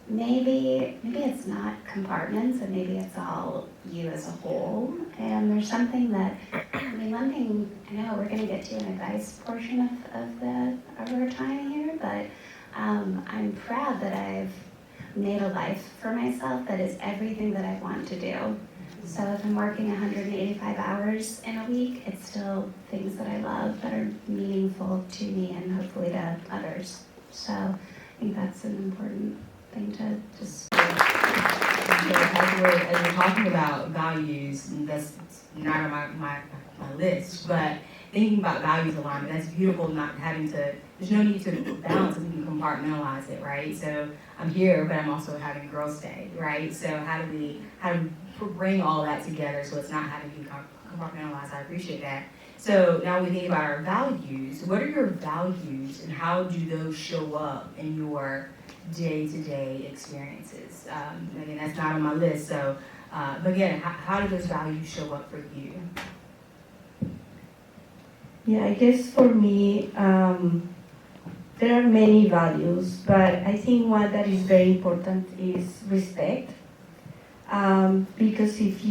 maybe it's not compartments, and maybe it's all you as a whole. And there's something that, one thing I know we're going to get to an advice portion of our time here, but I'm proud that I've made a life for myself that is everything that I want to do. So if I'm working 185 hours in a week, it's still things that I love that are meaningful to me and hopefully to others. So I think that's an important thing to just... As we're talking about values, and that's not on my list, but thinking about values alignment, that's beautiful, not having to there's no need to balance it. We can compartmentalize it, right? So I'm here, but I'm also having Girls' Day, right? So how do we bring all that together so it's not having to be compartmentalized? I appreciate that. So now we think about our values. What are your values, and how do those show up in your day-to-day experiences? Again, that's not on my list. So, but again, how do those values show up for you? Yeah, I guess for me, there are many values, but I think one that is very important is respect. Because if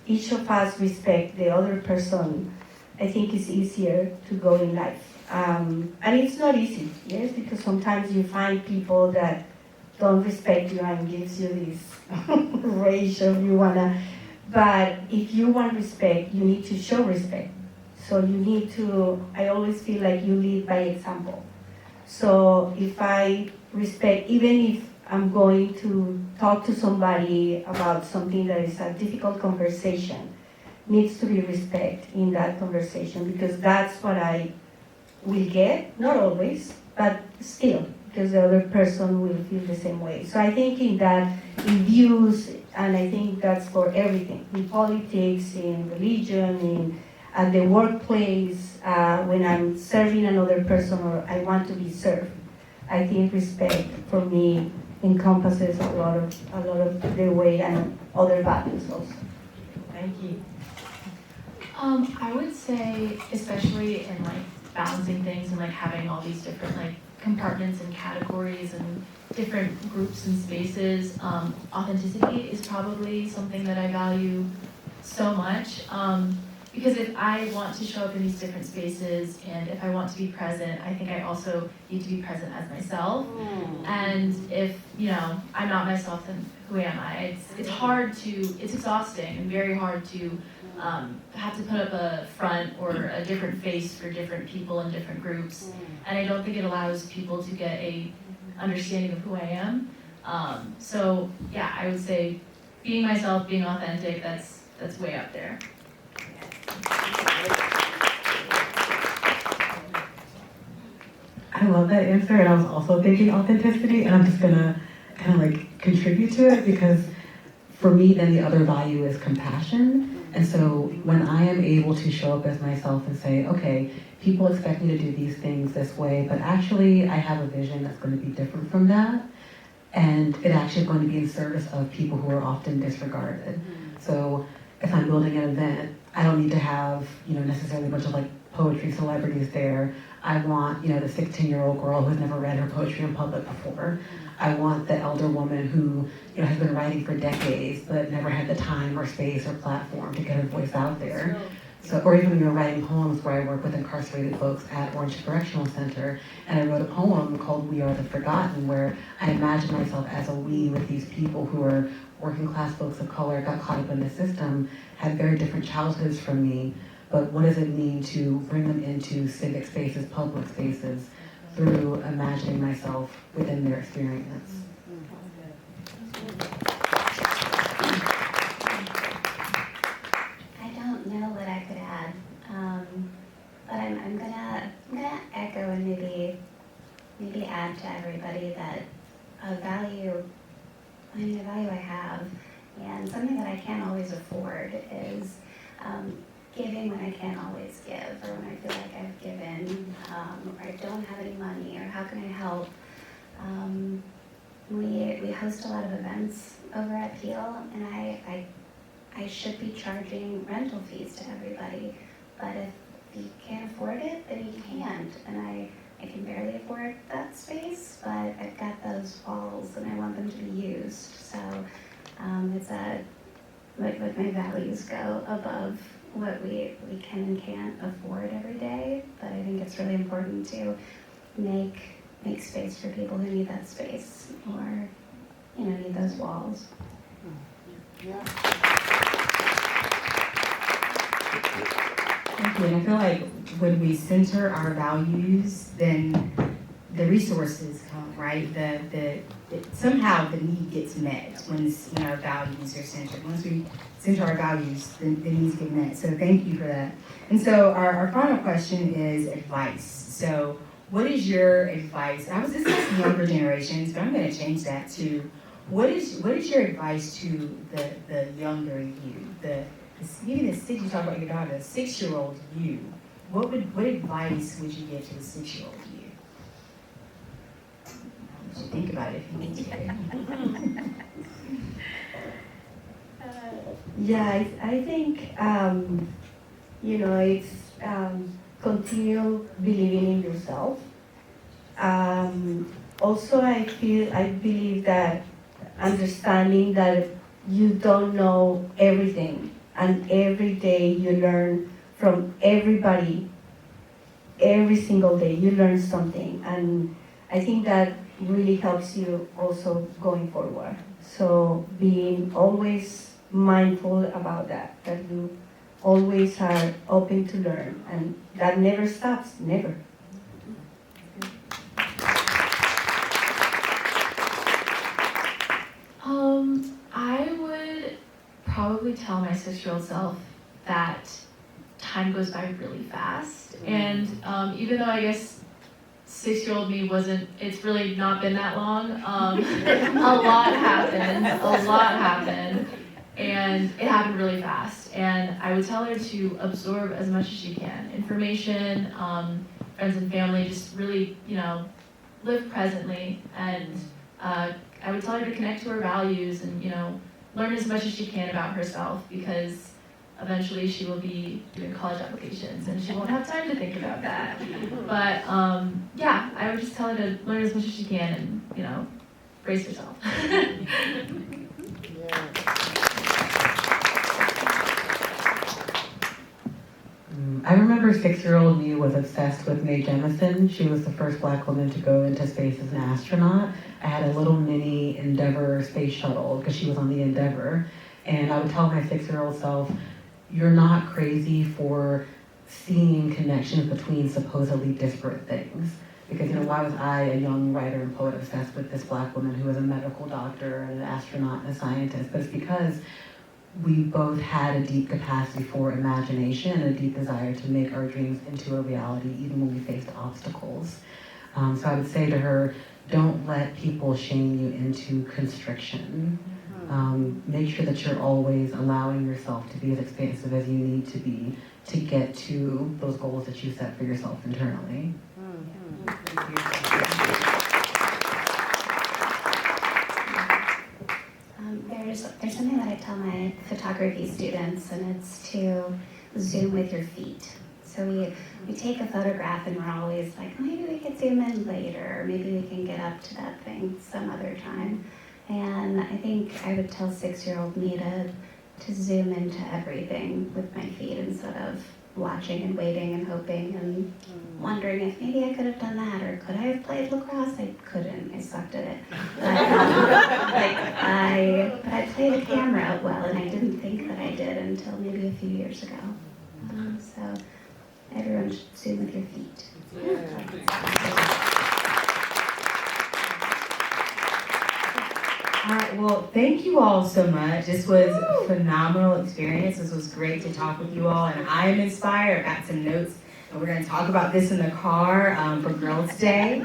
each of us respect the other person, I think it's easier to go in life. And it's not easy, yes, because sometimes you find people that don't respect you and gives you this ratio you wanna. But if you want respect, you need to show respect. So you need to, I always feel like you lead by example. So if I respect, even if I'm going to talk to somebody about something that is a difficult conversation, needs to be respect in that conversation, because that's what I will get, not always, but still, because the other person will feel the same way. So I think in views, and I think that's for everything, in politics, in religion, at the workplace, when I'm serving another person or I want to be served. I think respect for me encompasses a lot of the way and other values also. Thank you. I would say, especially in like balancing things and like having all these different like compartments and categories and different groups and spaces, authenticity is probably something that I value so much. Because if I want to show up in these different spaces and if I want to be present, I think I also need to be present as myself. And if, I'm not myself, then who am I? It's exhausting and very hard to have to put up a front or a different face for different people and different groups. And I don't think it allows people to get a understanding of who I am. So yeah, I would say being myself, being authentic, that's way up there. I love that answer, and I was also thinking authenticity, and I'm just gonna kind of like contribute to it, because for me, then the other value is compassion. And so when I am able to show up as myself and say, okay, people expect me to do these things this way, but actually I have a vision that's going to be different from that, and it actually is going to be in service of people who are often disregarded. So if I'm building an event, I don't need to have, necessarily a bunch of like poetry celebrities there. I want, the 16-year-old girl who's never read her poetry in public before. I want the elder woman who, has been writing for decades but never had the time or space or platform to get her voice out there. So, or even writing poems, where I work with incarcerated folks at Orange Correctional Center, and I wrote a poem called We Are the Forgotten, where I imagine myself as a we with these people who are working class folks of color, got caught up in the system, had very different childhoods from me, but what does it mean to bring them into civic spaces, public spaces, through imagining myself within their experience? I don't know what I could add, but I'm gonna echo and maybe add to everybody that a value I have, and something that I can't always afford is giving when I can't always give, or when I feel like I've given, or I don't have any money, or how can I help? We host a lot of events over at Peel, and I should be charging rental fees to everybody, but if you can't afford it, then you can't, and I can barely afford that space, but I've got those walls and I want them to be used. So it's like my values go above what we can and can't afford every day, but I think it's really important to make space for people who need that space or need those walls. Yeah. Thank you. And I feel like when we center our values, then the resources come, right? Somehow the need gets met when our values are centered. Once we center our values, the needs get met. So thank you for that. And so our final question is advice. So what is your advice? I was discussing younger generations, but I'm going to change that to what is your advice to the younger you, even the six, you talk about your daughter, the 6-year-old you. What advice would you give to the 6-year-old you? You should think about it if you need to. Yeah, I think, it's continue believing in yourself. Also, I believe that understanding that you don't know everything, and every day you learn from everybody. Every single day you learn something, and I think that really helps you also going forward. So being always mindful about that you always are open to learn, and that never stops, never. I would probably tell my 6-year-old self that time goes by really fast, and even though I guess 6-year-old me it's really not been that long, a lot happened, and it happened really fast, and I would tell her to absorb as much as she can, information, friends and family, just really, live presently, and I would tell her to connect to her values and, learn as much as she can about herself, because eventually she will be doing college applications and she won't have time to think about that. But yeah, I would just tell her to learn as much as she can and, brace herself. I remember 6-year-old me was obsessed with Mae Jemison. She was the first Black woman to go into space as an astronaut. I had a little mini Endeavour space shuttle because she was on the Endeavour. And I would tell my 6-year-old self, you're not crazy for seeing connections between supposedly disparate things. Because, why was I, a young writer and poet, obsessed with this Black woman who was a medical doctor and an astronaut and a scientist? But it's because we both had a deep capacity for imagination and a deep desire to make our dreams into a reality, even when we faced obstacles. So I would say to her, don't let people shame you into constriction. Make sure that you're always allowing yourself to be as expansive as you need to be to get to those goals that you set for yourself internally. There's something that I tell my photography students, and it's to zoom with your feet. So we take a photograph and we're always like, maybe we could zoom in later, or maybe we can get up to that thing some other time. And I think I would tell 6-year-old me to zoom into everything with my feet instead of watching and waiting and hoping and wondering if maybe I could have done that, or could I have played lacrosse? I couldn't. I sucked at it. But I played a camera well, and I didn't think that I did until maybe a few years ago. So everyone should zoom with your feet. All right, well, thank you all so much. This was a phenomenal experience. This was great to talk with you all, and I am inspired. I got some notes, and we're going to talk about this in the car for Girls' Day.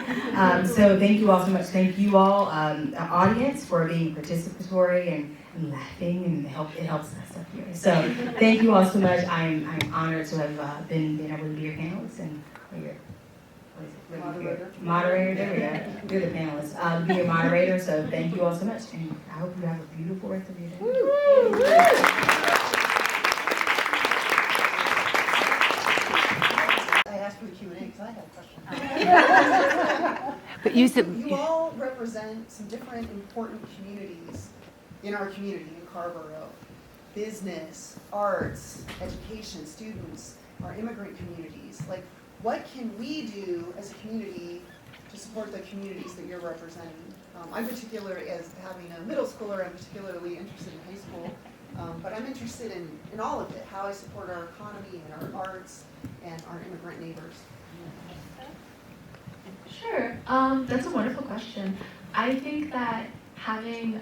So thank you all so much. Thank you all, the audience, for being participatory and laughing, and it helps us up here. So thank you all so much. I'm honored to have been able to be your panelists and your moderator. There we go. You're the panelist. Be your moderator. So thank you all so much, and I hope you have a beautiful rest of your day. I asked for the Q&A because I had a question. But you all represent some different important communities in our community in Carrboro: business, arts, education, students, our immigrant communities. Like, what can we do as a community to support the communities that you're representing? I'm particular, as having a middle schooler, I'm particularly interested in high school, but I'm interested in all of it, how I support our economy and our arts and our immigrant neighbors. Sure, that's a wonderful question. I think that having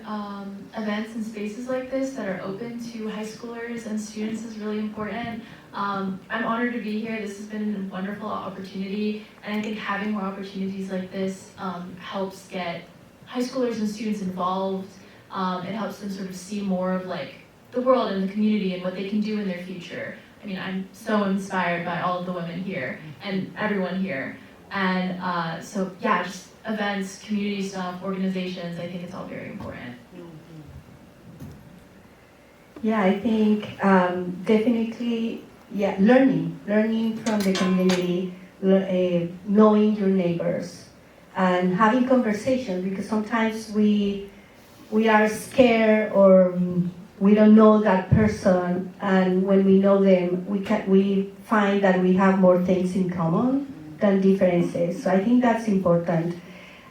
events and spaces like this that are open to high schoolers and students is really important. I'm honored to be here. This has been a wonderful opportunity, and I think having more opportunities like this helps get high schoolers and students involved. It helps them sort of see more of like the world and the community and what they can do in their future. I mean, I'm so inspired by all of the women here and everyone here. And so yeah, just events, community stuff, organizations, I think it's all very important. Yeah, I think definitely, yeah, learning from the community, knowing your neighbors, and having conversations, because sometimes we are scared or we don't know that person, and when we know them, we find that we have more things in common than differences. So I think that's important.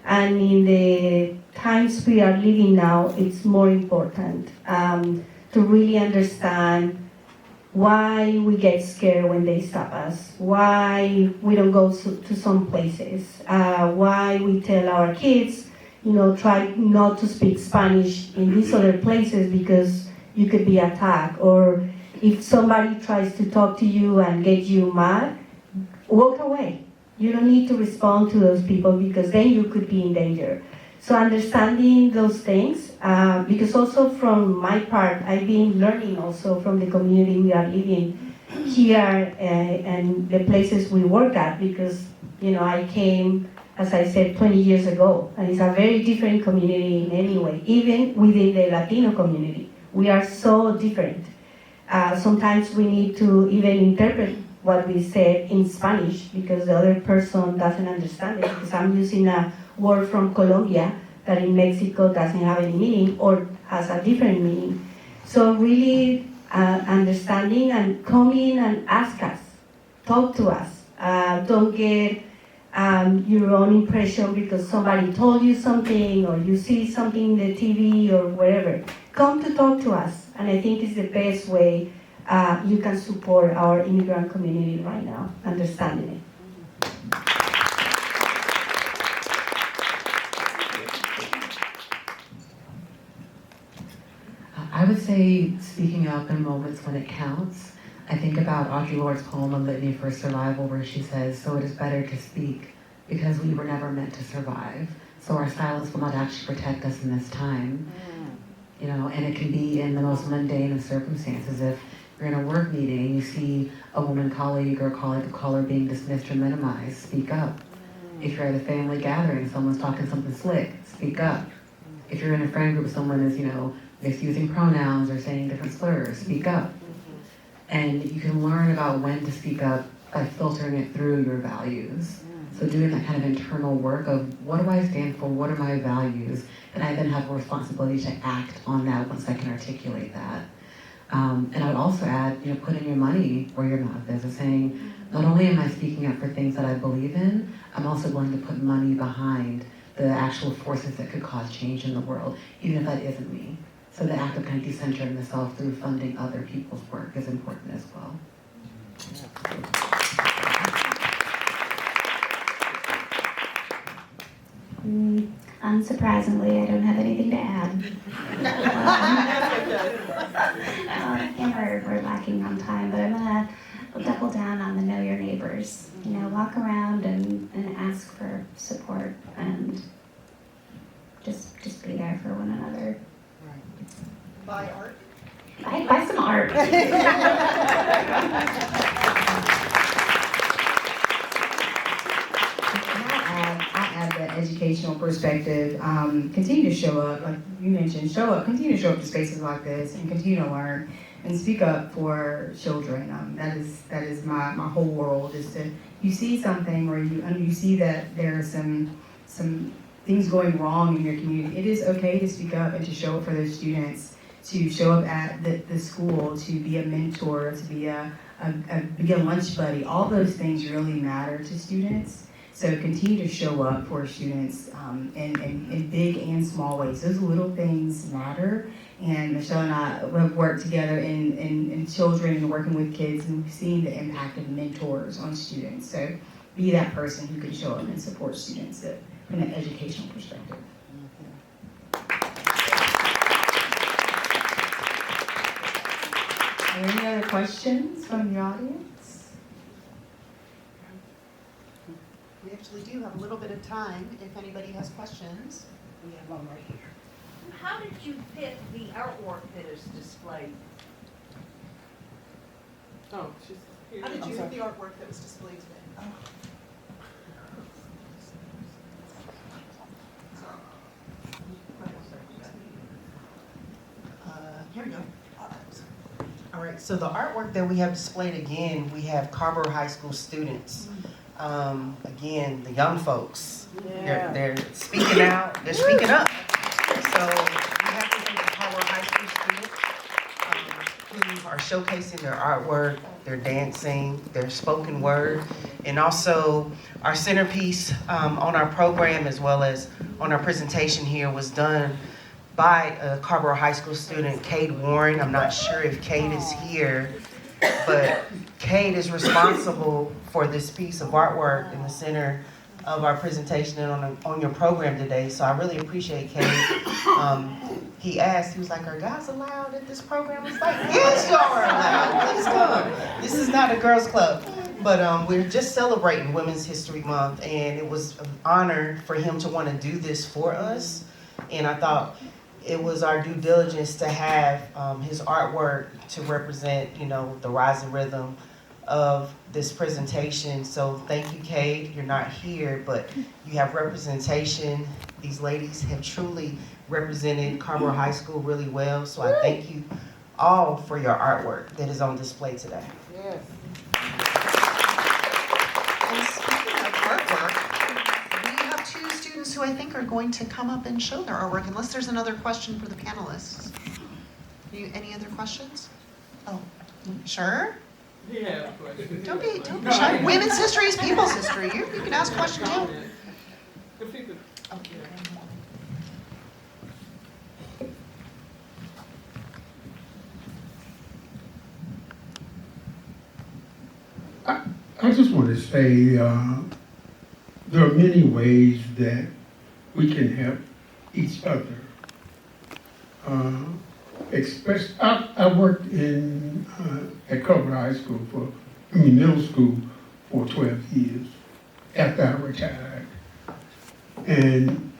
And in the times we are living now, it's more important to really understand why we get scared when they stop us, why we don't go to some places, why we tell our kids, try not to speak Spanish in these other places because you could be attacked, or if somebody tries to talk to you and get you mad, walk away. You don't need to respond to those people because then you could be in danger. So understanding those things, because also from my part, I've been learning also from the community we are living here and the places we work at, because I came, as I said, 20 years ago, and it's a very different community in any way, even within the Latino community. We are so different. Sometimes we need to even interpret what we said in Spanish because the other person doesn't understand it, because I'm using a word from Colombia that in Mexico doesn't have any meaning or has a different meaning. So really understanding and come in and ask us, talk to us. Don't get your own impression because somebody told you something or you see something in the TV or wherever. Come to talk to us, and I think it's the best way you can support our immigrant community right now, understanding it. I would say speaking up in moments when it counts. I think about Audre Lorde's poem, A Litany for Survival, where she says, "So it is better to speak because we were never meant to survive. So our silence will not actually protect us in this time." And it can be in the most mundane of circumstances. If you're in a work meeting and you see a woman colleague or colleague of color being dismissed or minimized, speak up. If you're at a family gathering, someone's talking something slick, speak up. If you're in a friend group, someone is, misusing pronouns or saying different slurs, speak up. And you can learn about when to speak up by filtering it through your values. So doing that kind of internal work of what do I stand for, what are my values, and I then have a responsibility to act on that once I can articulate that. And I would also add, putting your money where your mouth is, and saying, not only am I speaking up for things that I believe in, I'm also willing to put money behind the actual forces that could cause change in the world, even if that isn't me. So the act of kind of decentering the self through funding other people's work is important as well. Unsurprisingly, I don't have anything to add. And we're lacking on time, but I'm gonna double down on the know your neighbors. Walk around and ask for support and just be there for one another. Buy art. Buy some art. I add the educational perspective. Continue to show up, like you mentioned, continue to show up to spaces like this and continue to learn and speak up for children. That is my whole world, is to, you see something or you see that there are some things going wrong in your community. It is okay to speak up and to show up for those students, to show up at the school, to be a mentor, to be a lunch buddy. All those things really matter to students. So continue to show up for students in big and small ways. Those little things matter. And Michelle and I have worked together in children and working with kids, and we've seen the impact of mentors on students. So be that person who can show up and support students from an educational perspective. Any other questions from the audience? We actually do have a little bit of time if anybody has questions. We have one right here. How did you pick the artwork that is displayed? Oh, she's here. How did you pick the artwork that was displayed today? Here we go. All right, so the artwork that we have displayed again, we have Carrboro High School students. Again, the young folks. Yeah. They're speaking out, they're speaking up. So we have to thank the Carrboro High School students who are showcasing their artwork, their dancing, their spoken word, and also our centerpiece on our program as well as on our presentation here was done by a Carrboro High School student, Cade Warren. I'm not sure if Cade is here, but Cade is responsible for this piece of artwork in the center of our presentation and on your program today. So I really appreciate Cade. He asked, he was like, "Are guys allowed at this program?" I was like, "Yes, y'all are allowed. Please come." This is not a girls' club, but we're just celebrating Women's History Month, and it was an honor for him to want to do this for us. And I thought it was our due diligence to have his artwork to represent, you know, the rise and rhythm of this presentation. So thank you, Cade. You're not here, but you have representation. These ladies have truly represented Carrboro High School really well. So I thank you all for your artwork that is on display today. Yes. And speaking of artwork, we have two students who I think are going to come up and show their artwork, unless there's another question for the panelists. Any other questions? Oh, sure? Yeah. Don't be shy. Women's history is people's history. You can ask questions too. If you could. I just want to say there are many ways that we can help each other. I worked at Carrboro High School middle school for 12 years after I retired. And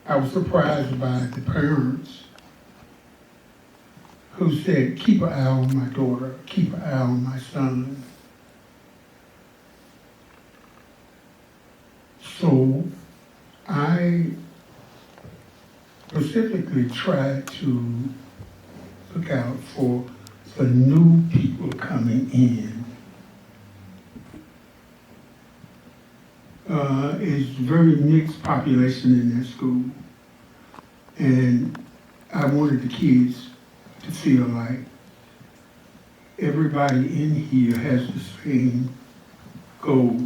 I was surprised by the parents who said, "Keep an eye on my daughter, keep an eye on my son." So I specifically try to look out for the new people coming in. It's very mixed population in that school. And I wanted the kids to feel like everybody in here has the same goal.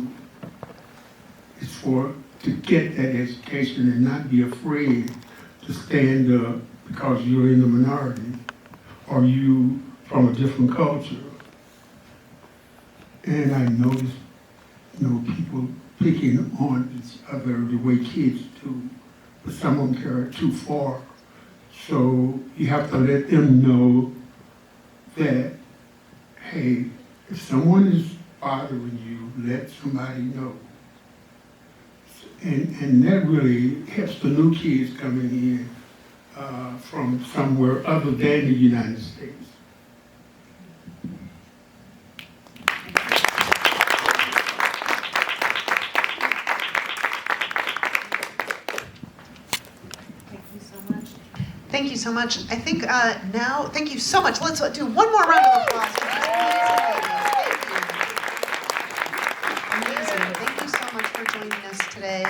It's to get that education and not be afraid to stand up because you're in the minority or you from a different culture. And I noticed, people picking on each other the way kids do, but some of them carry it too far. So you have to let them know that, hey, if someone is bothering you, let somebody know. And that really helps the new kids coming in from somewhere other than the United States. Thank you so much. I think now, thank you so much. Let's do one more round of applause for these amazing ladies. Thank you. Amazing. Thank you so much for joining us today.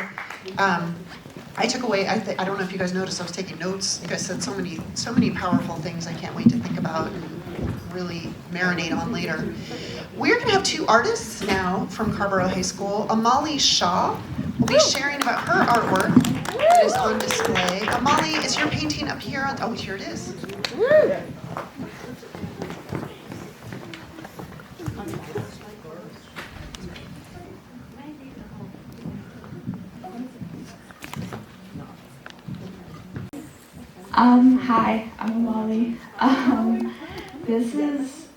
I took away, I don't know if you guys noticed, I was taking notes. You guys said so many powerful things I can't wait to think about and really marinate on later. We're going to have two artists now from Carrboro High School. Amali Shah will be sharing about her artwork that is on display. Amali, is your painting up here? Oh, here it is. Hi, I'm Amali. This is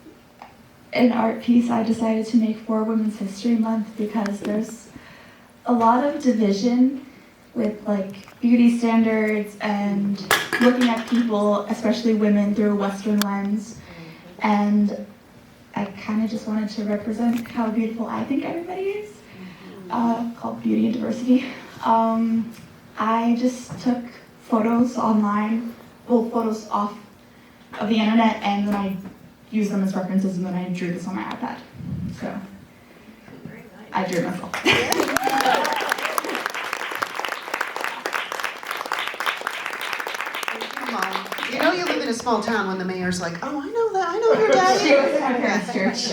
an art piece I decided to make for Women's History Month because there's a lot of division with like beauty standards and looking at people, especially women, through a Western lens. And I kind of just wanted to represent how beautiful I think everybody is, called Beauty and Diversity. I just took photos online, pulled photos off of the internet, and then I used them as references, and then I drew this on my iPad. So I drew it myself. You know you live in a small town when the mayor's like, oh, I know that, I know your dad. She was at her church.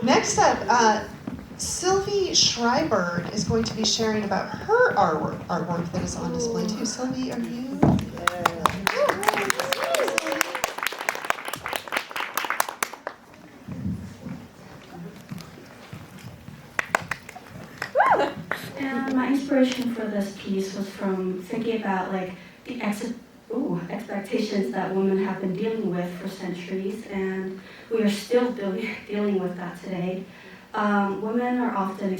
Next up, Sylvie Schreiber is going to be sharing about her artwork that is on display too. Sylvie, are you? And my inspiration for this piece was from thinking about like the expectations that women have been dealing with for centuries, and we are still dealing with that today. Women are often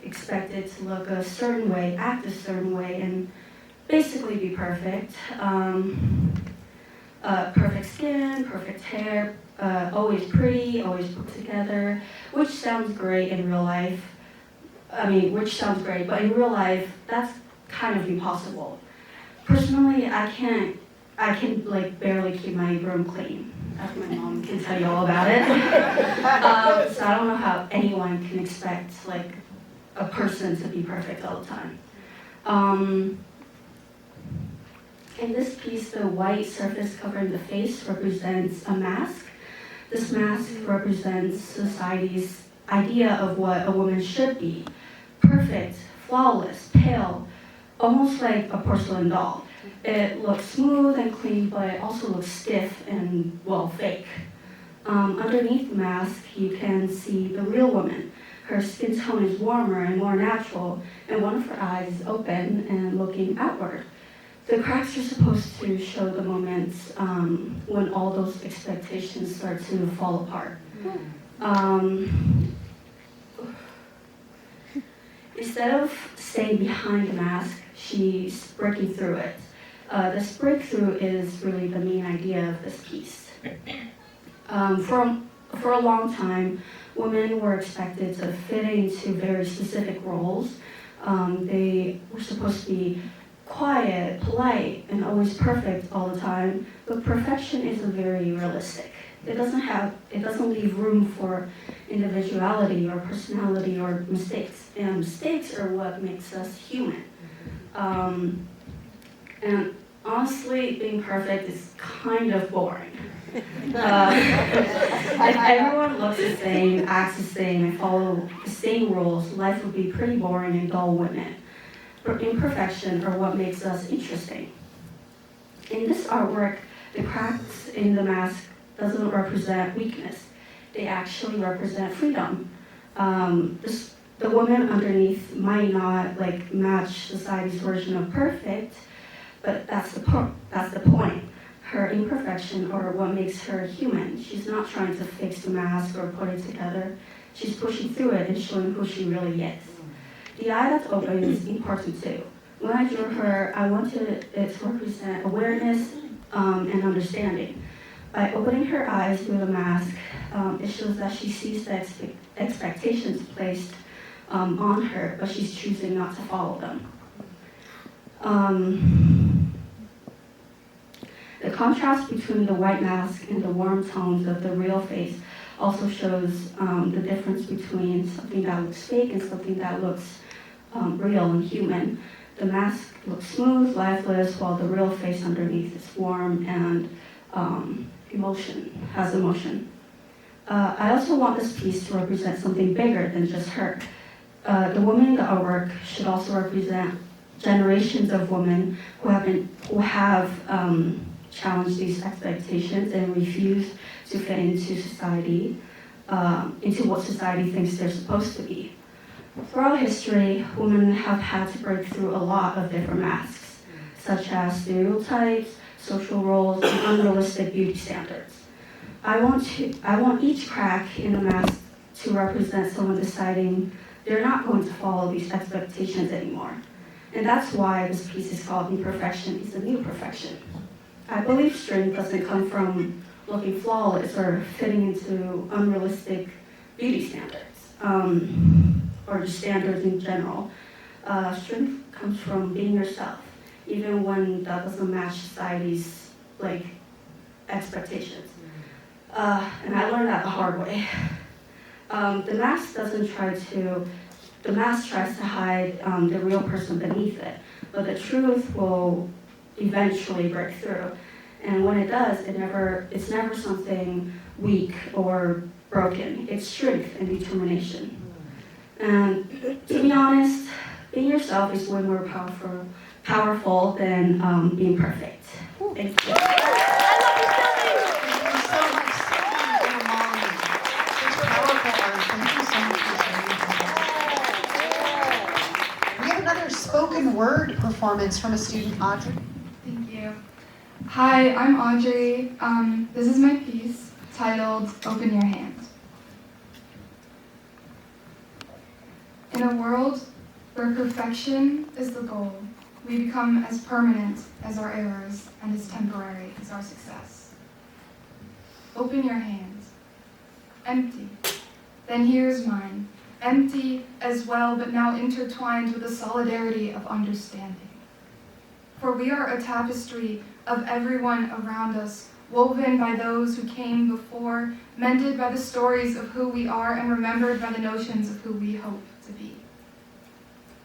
expected to look a certain way, act a certain way, and basically be perfect. Perfect skin, perfect hair, always pretty, always put together, which sounds great in real life. But in real life, that's kind of impossible. Personally, I can like barely keep my room clean, as my mom can tell you all about it. So I don't know how anyone can expect like a person to be perfect all the time. In this piece, the white surface covering the face represents a mask. This mask represents society's idea of what a woman should be. Perfect, flawless, pale, almost like a porcelain doll. It looks smooth and clean, but it also looks stiff and, well, fake. Underneath the mask, you can see the real woman. Her skin tone is warmer and more natural, and one of her eyes is open and looking outward. The cracks are supposed to show the moments when all those expectations start to fall apart. Instead of staying behind the mask, she's breaking through it. This breakthrough is really the main idea of this piece. For a long time, women were expected to fit into very specific roles. They were supposed to be quiet, polite, and always perfect all the time, but perfection isn't very realistic. It doesn't leave room for individuality or personality or mistakes. And mistakes are what makes us human. And honestly, being perfect is kind of boring. If everyone looks the same, acts the same, and follow the same rules, life would be pretty boring and dull, wouldn't it? But imperfection are what makes us interesting. In this artwork, the cracks in the mask doesn't represent weakness. They actually represent freedom. The woman underneath might not like match society's version of perfect, but that's the point. Her imperfection or what makes her human. She's not trying to fix the mask or put it together. She's pushing through it and showing who she really is. The eye that's open is important too. When I drew her, I wanted it to represent awareness and understanding. By opening her eyes through the mask, it shows that she sees the expectations placed on her, but she's choosing not to follow them. The contrast between the white mask and the warm tones of the real face also shows the difference between something that looks fake and something that looks real and human. The mask looks smooth, lifeless, while the real face underneath is warm and has emotion. I also want this piece to represent something bigger than just her. The woman in the artwork should also represent generations of women who have challenged these expectations and refuse to fit into society, into what society thinks they're supposed to be. Throughout history, women have had to break through a lot of different masks, such as stereotypes, social roles, and unrealistic beauty standards. I want each crack in the mask to represent someone deciding they're not going to follow these expectations anymore. And that's why this piece is called Imperfection is the New Perfection. I believe strength doesn't come from looking flawless or fitting into unrealistic beauty standards, or just standards in general. Strength comes from being yourself, even when that doesn't match society's expectations. And I learned that the hard way. The mask tries to hide the real person beneath it, but the truth will eventually break through. And when it does, it's never something weak or broken. It's strength and determination. And to be honest, being yourself is way more powerful than being perfect. Thank you. We have another spoken word performance from a student, Adri. Thank you. Hi, I'm Adri. This is my piece titled Open Your Hand. In a world where perfection is the goal, we become as permanent as our errors and as temporary as our success. Open your hand. Empty. Then here's mine. Empty as well, but now intertwined with the solidarity of understanding. For we are a tapestry of everyone around us, woven by those who came before, mended by the stories of who we are, and remembered by the notions of who we hope to be.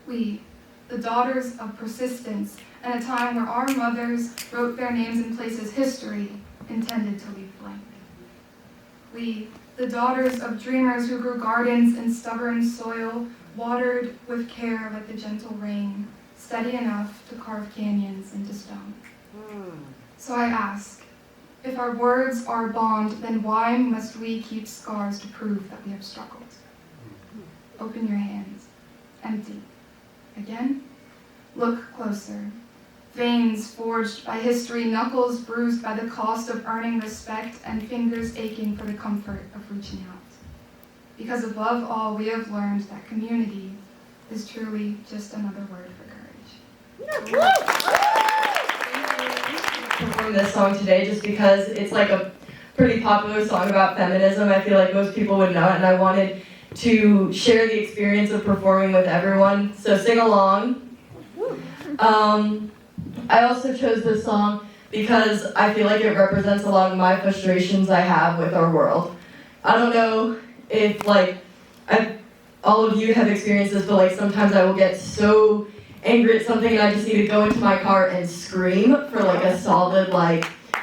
We, the daughters of persistence, in a time where our mothers wrote their names in places history intended to leave blank. We, the daughters of dreamers who grew gardens in stubborn soil, watered with care like the gentle rain, steady enough to carve canyons into stone. So I ask, if our words are bond, then why must we keep scars to prove that we have struggled? Open your hands. Empty. Again? Look closer. Veins forged by history, knuckles bruised by the cost of earning respect, and fingers aching for the comfort of reaching out. Because above all, we have learned that community is truly just another word for courage. Perform this song today just because it's like a pretty popular song about feminism. I feel like most people would know it, and I wanted to share the experience of performing with everyone. So sing along. I also chose this song because I feel like it represents a lot of my frustrations I have with our world. I don't know if all of you have experienced this, but sometimes I will get so angry at something and I just need to go into my car and scream for a solid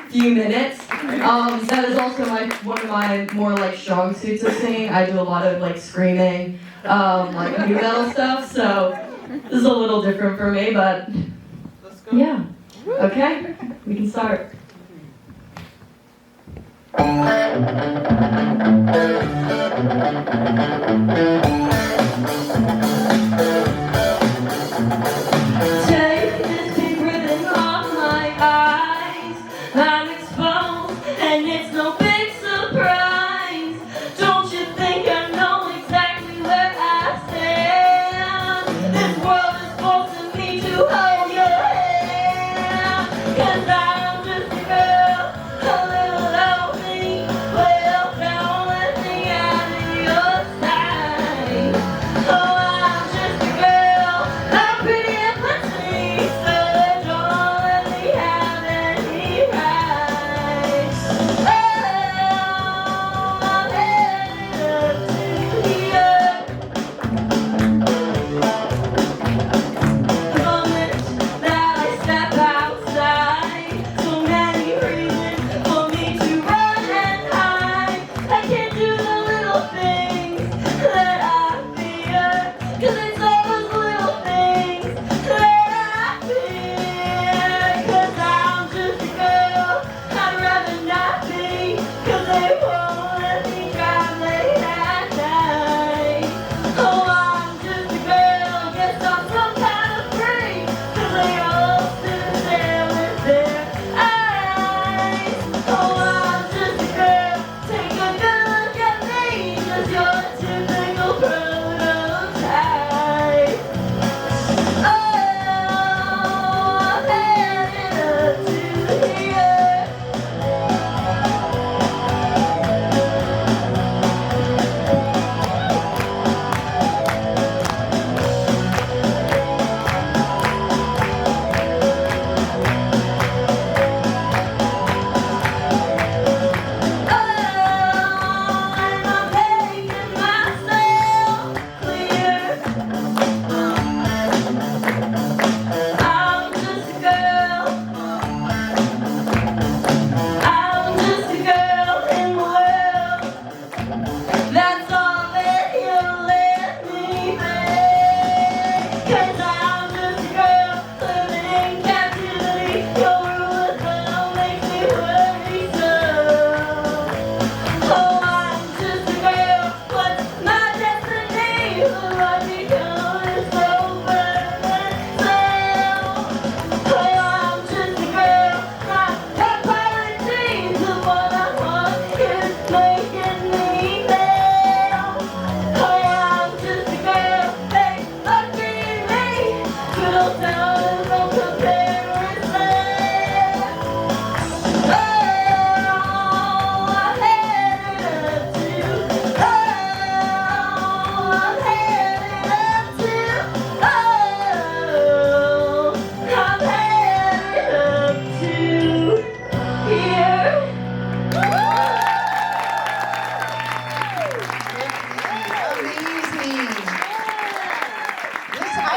few minutes. That is also one of my more strong suits of singing. I do a lot of screaming, new metal stuff, so this is a little different for me, but yeah. Okay, we can start. Take this pink ribbon off my eyes. I'm exposed, and it's no big surprise. Don't you think I know exactly where I stand? This world is forcing me to hold your hand. 'Cause I'm just a girl, a little old me, well down, let me out of your sight. Oh, I'm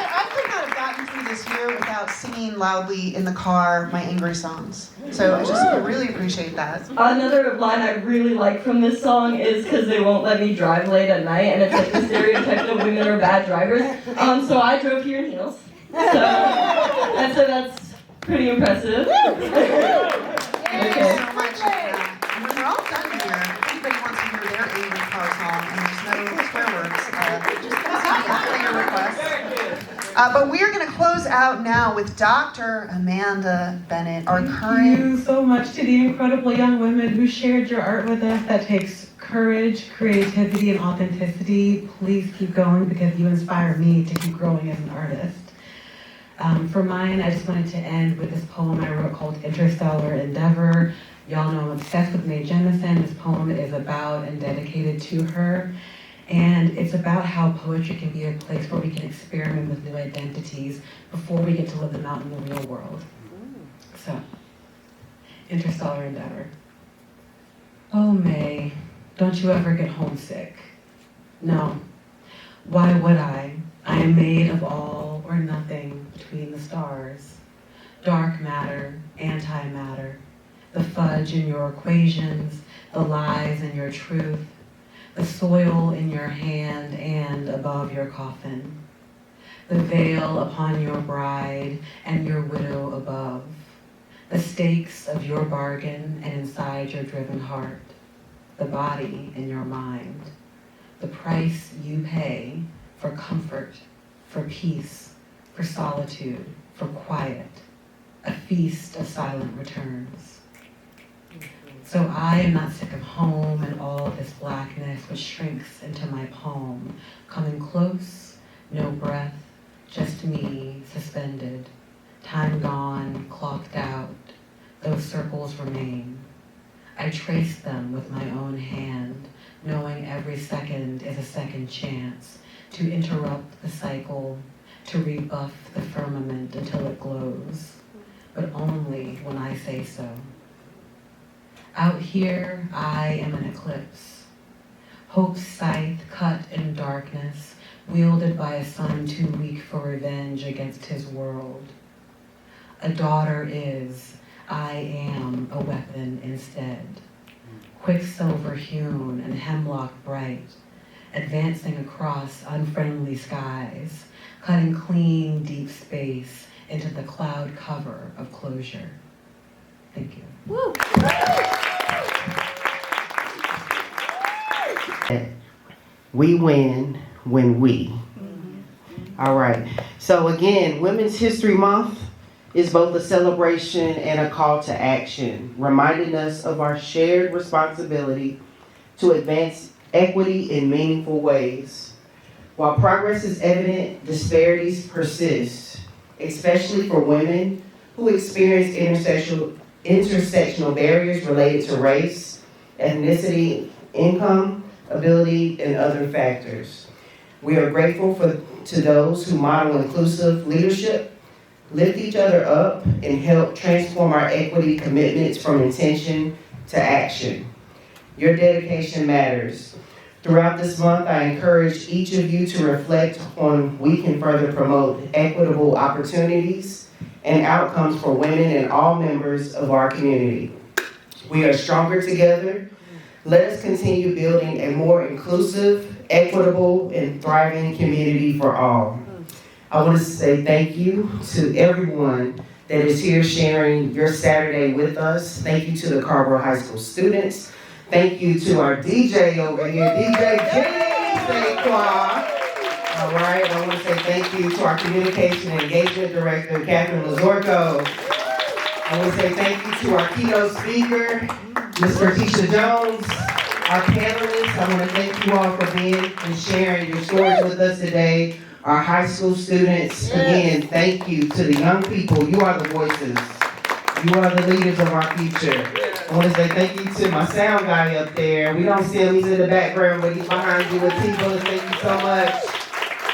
I could not have gotten through this year without singing loudly in the car my angry songs. So I really appreciate that. Another line I really like from this song is because they won't let me drive late at night, and it's like the stereotype that women are bad drivers. So I drove here in heels. So I'd say that's pretty impressive. Thank you so much. And when we're all done here, if anybody wants to hear their angry car song, and there's no swear words, just send me your request. But we are going to close out now with Dr. Amanda Bennett, our current... Thank you so much to the incredible young women who shared your art with us. That takes courage, creativity, and authenticity. Please keep going because you inspire me to keep growing as an artist. For mine, I just wanted to end with this poem I wrote called Interstellar Endeavor. Y'all know I'm obsessed with Mae Jemison. This poem is about and dedicated to her. And it's about how poetry can be a place where we can experiment with new identities before we get to live them out in the real world. So, Interstellar Endeavor. Oh, May, don't you ever get homesick? No. Why would I? I am made of all or nothing between the stars. Dark matter, antimatter, the fudge in your equations, the lies in your truth, the soil in your hand and above your coffin, the veil upon your bride and your widow above, the stakes of your bargain and inside your driven heart, the body in your mind, the price you pay for comfort, for peace, for solitude, for quiet, a feast of silent returns. So I am not sick of home and all this blackness which shrinks into my palm, coming close, no breath, just me suspended, time gone, clocked out, those circles remain. I trace them with my own hand, knowing every second is a second chance to interrupt the cycle, to rebuff the firmament until it glows, but only when I say so. Out here, I am an eclipse. Hope's scythe cut in darkness, wielded by a son too weak for revenge against his world. A daughter is, I am a weapon instead. Quicksilver hewn and hemlock bright, advancing across unfriendly skies, cutting clean deep space into the cloud cover of closure. Thank you. Woo. We win when we. All right. So again, Women's History Month is both a celebration and a call to action, reminding us of our shared responsibility to advance equity in meaningful ways. While progress is evident, disparities persist, especially for women who experience intersectional barriers related to race, ethnicity, income, ability, and other factors. We are grateful to those who model inclusive leadership, lift each other up, and help transform our equity commitments from intention to action. Your dedication matters. Throughout this month, I encourage each of you to reflect on we can further promote equitable opportunities and outcomes for women and all members of our community. We are stronger together. Let us continue building a more inclusive, equitable, and thriving community for all. I want to say thank you to everyone that is here sharing your Saturday with us. Thank you to the Carrboro High School students. Thank you to our DJ over here, DJ Saquon. All right, I want to say thank you to our Communication and Engagement Director, Catherine Lazorco. I want to say thank you to our keynote speaker, Ms. Kirtisha Jones. Our panelists, I want to thank you all for being and sharing your stories with us today. Our high school students, again, thank you to the young people. You are the voices. You are the leaders of our future. I want to say thank you to my sound guy up there. We don't see him, he's in the background, but he's behind you with T-Bullet. Thank you so much.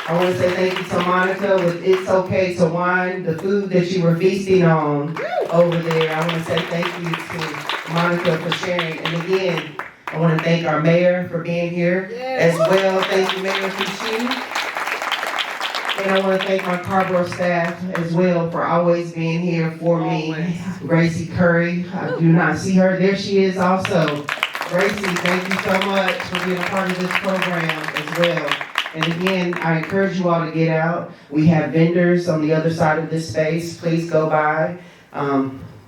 I want to say thank you to Monica with It's Okay to Wine, the food that you were feasting on over there. I want to say thank you to Monica for sharing. And again, I want to thank our mayor for being here as well. Thank you, Mayor Foushee. And I want to thank my Carrboro staff as well for always being here for me. Gracie Curry, I do not see her. There she is also. Gracie, thank you so much for being a part of this program as well. And again, I encourage you all to get out. We have vendors on the other side of this space. Please go by,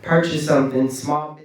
purchase something small.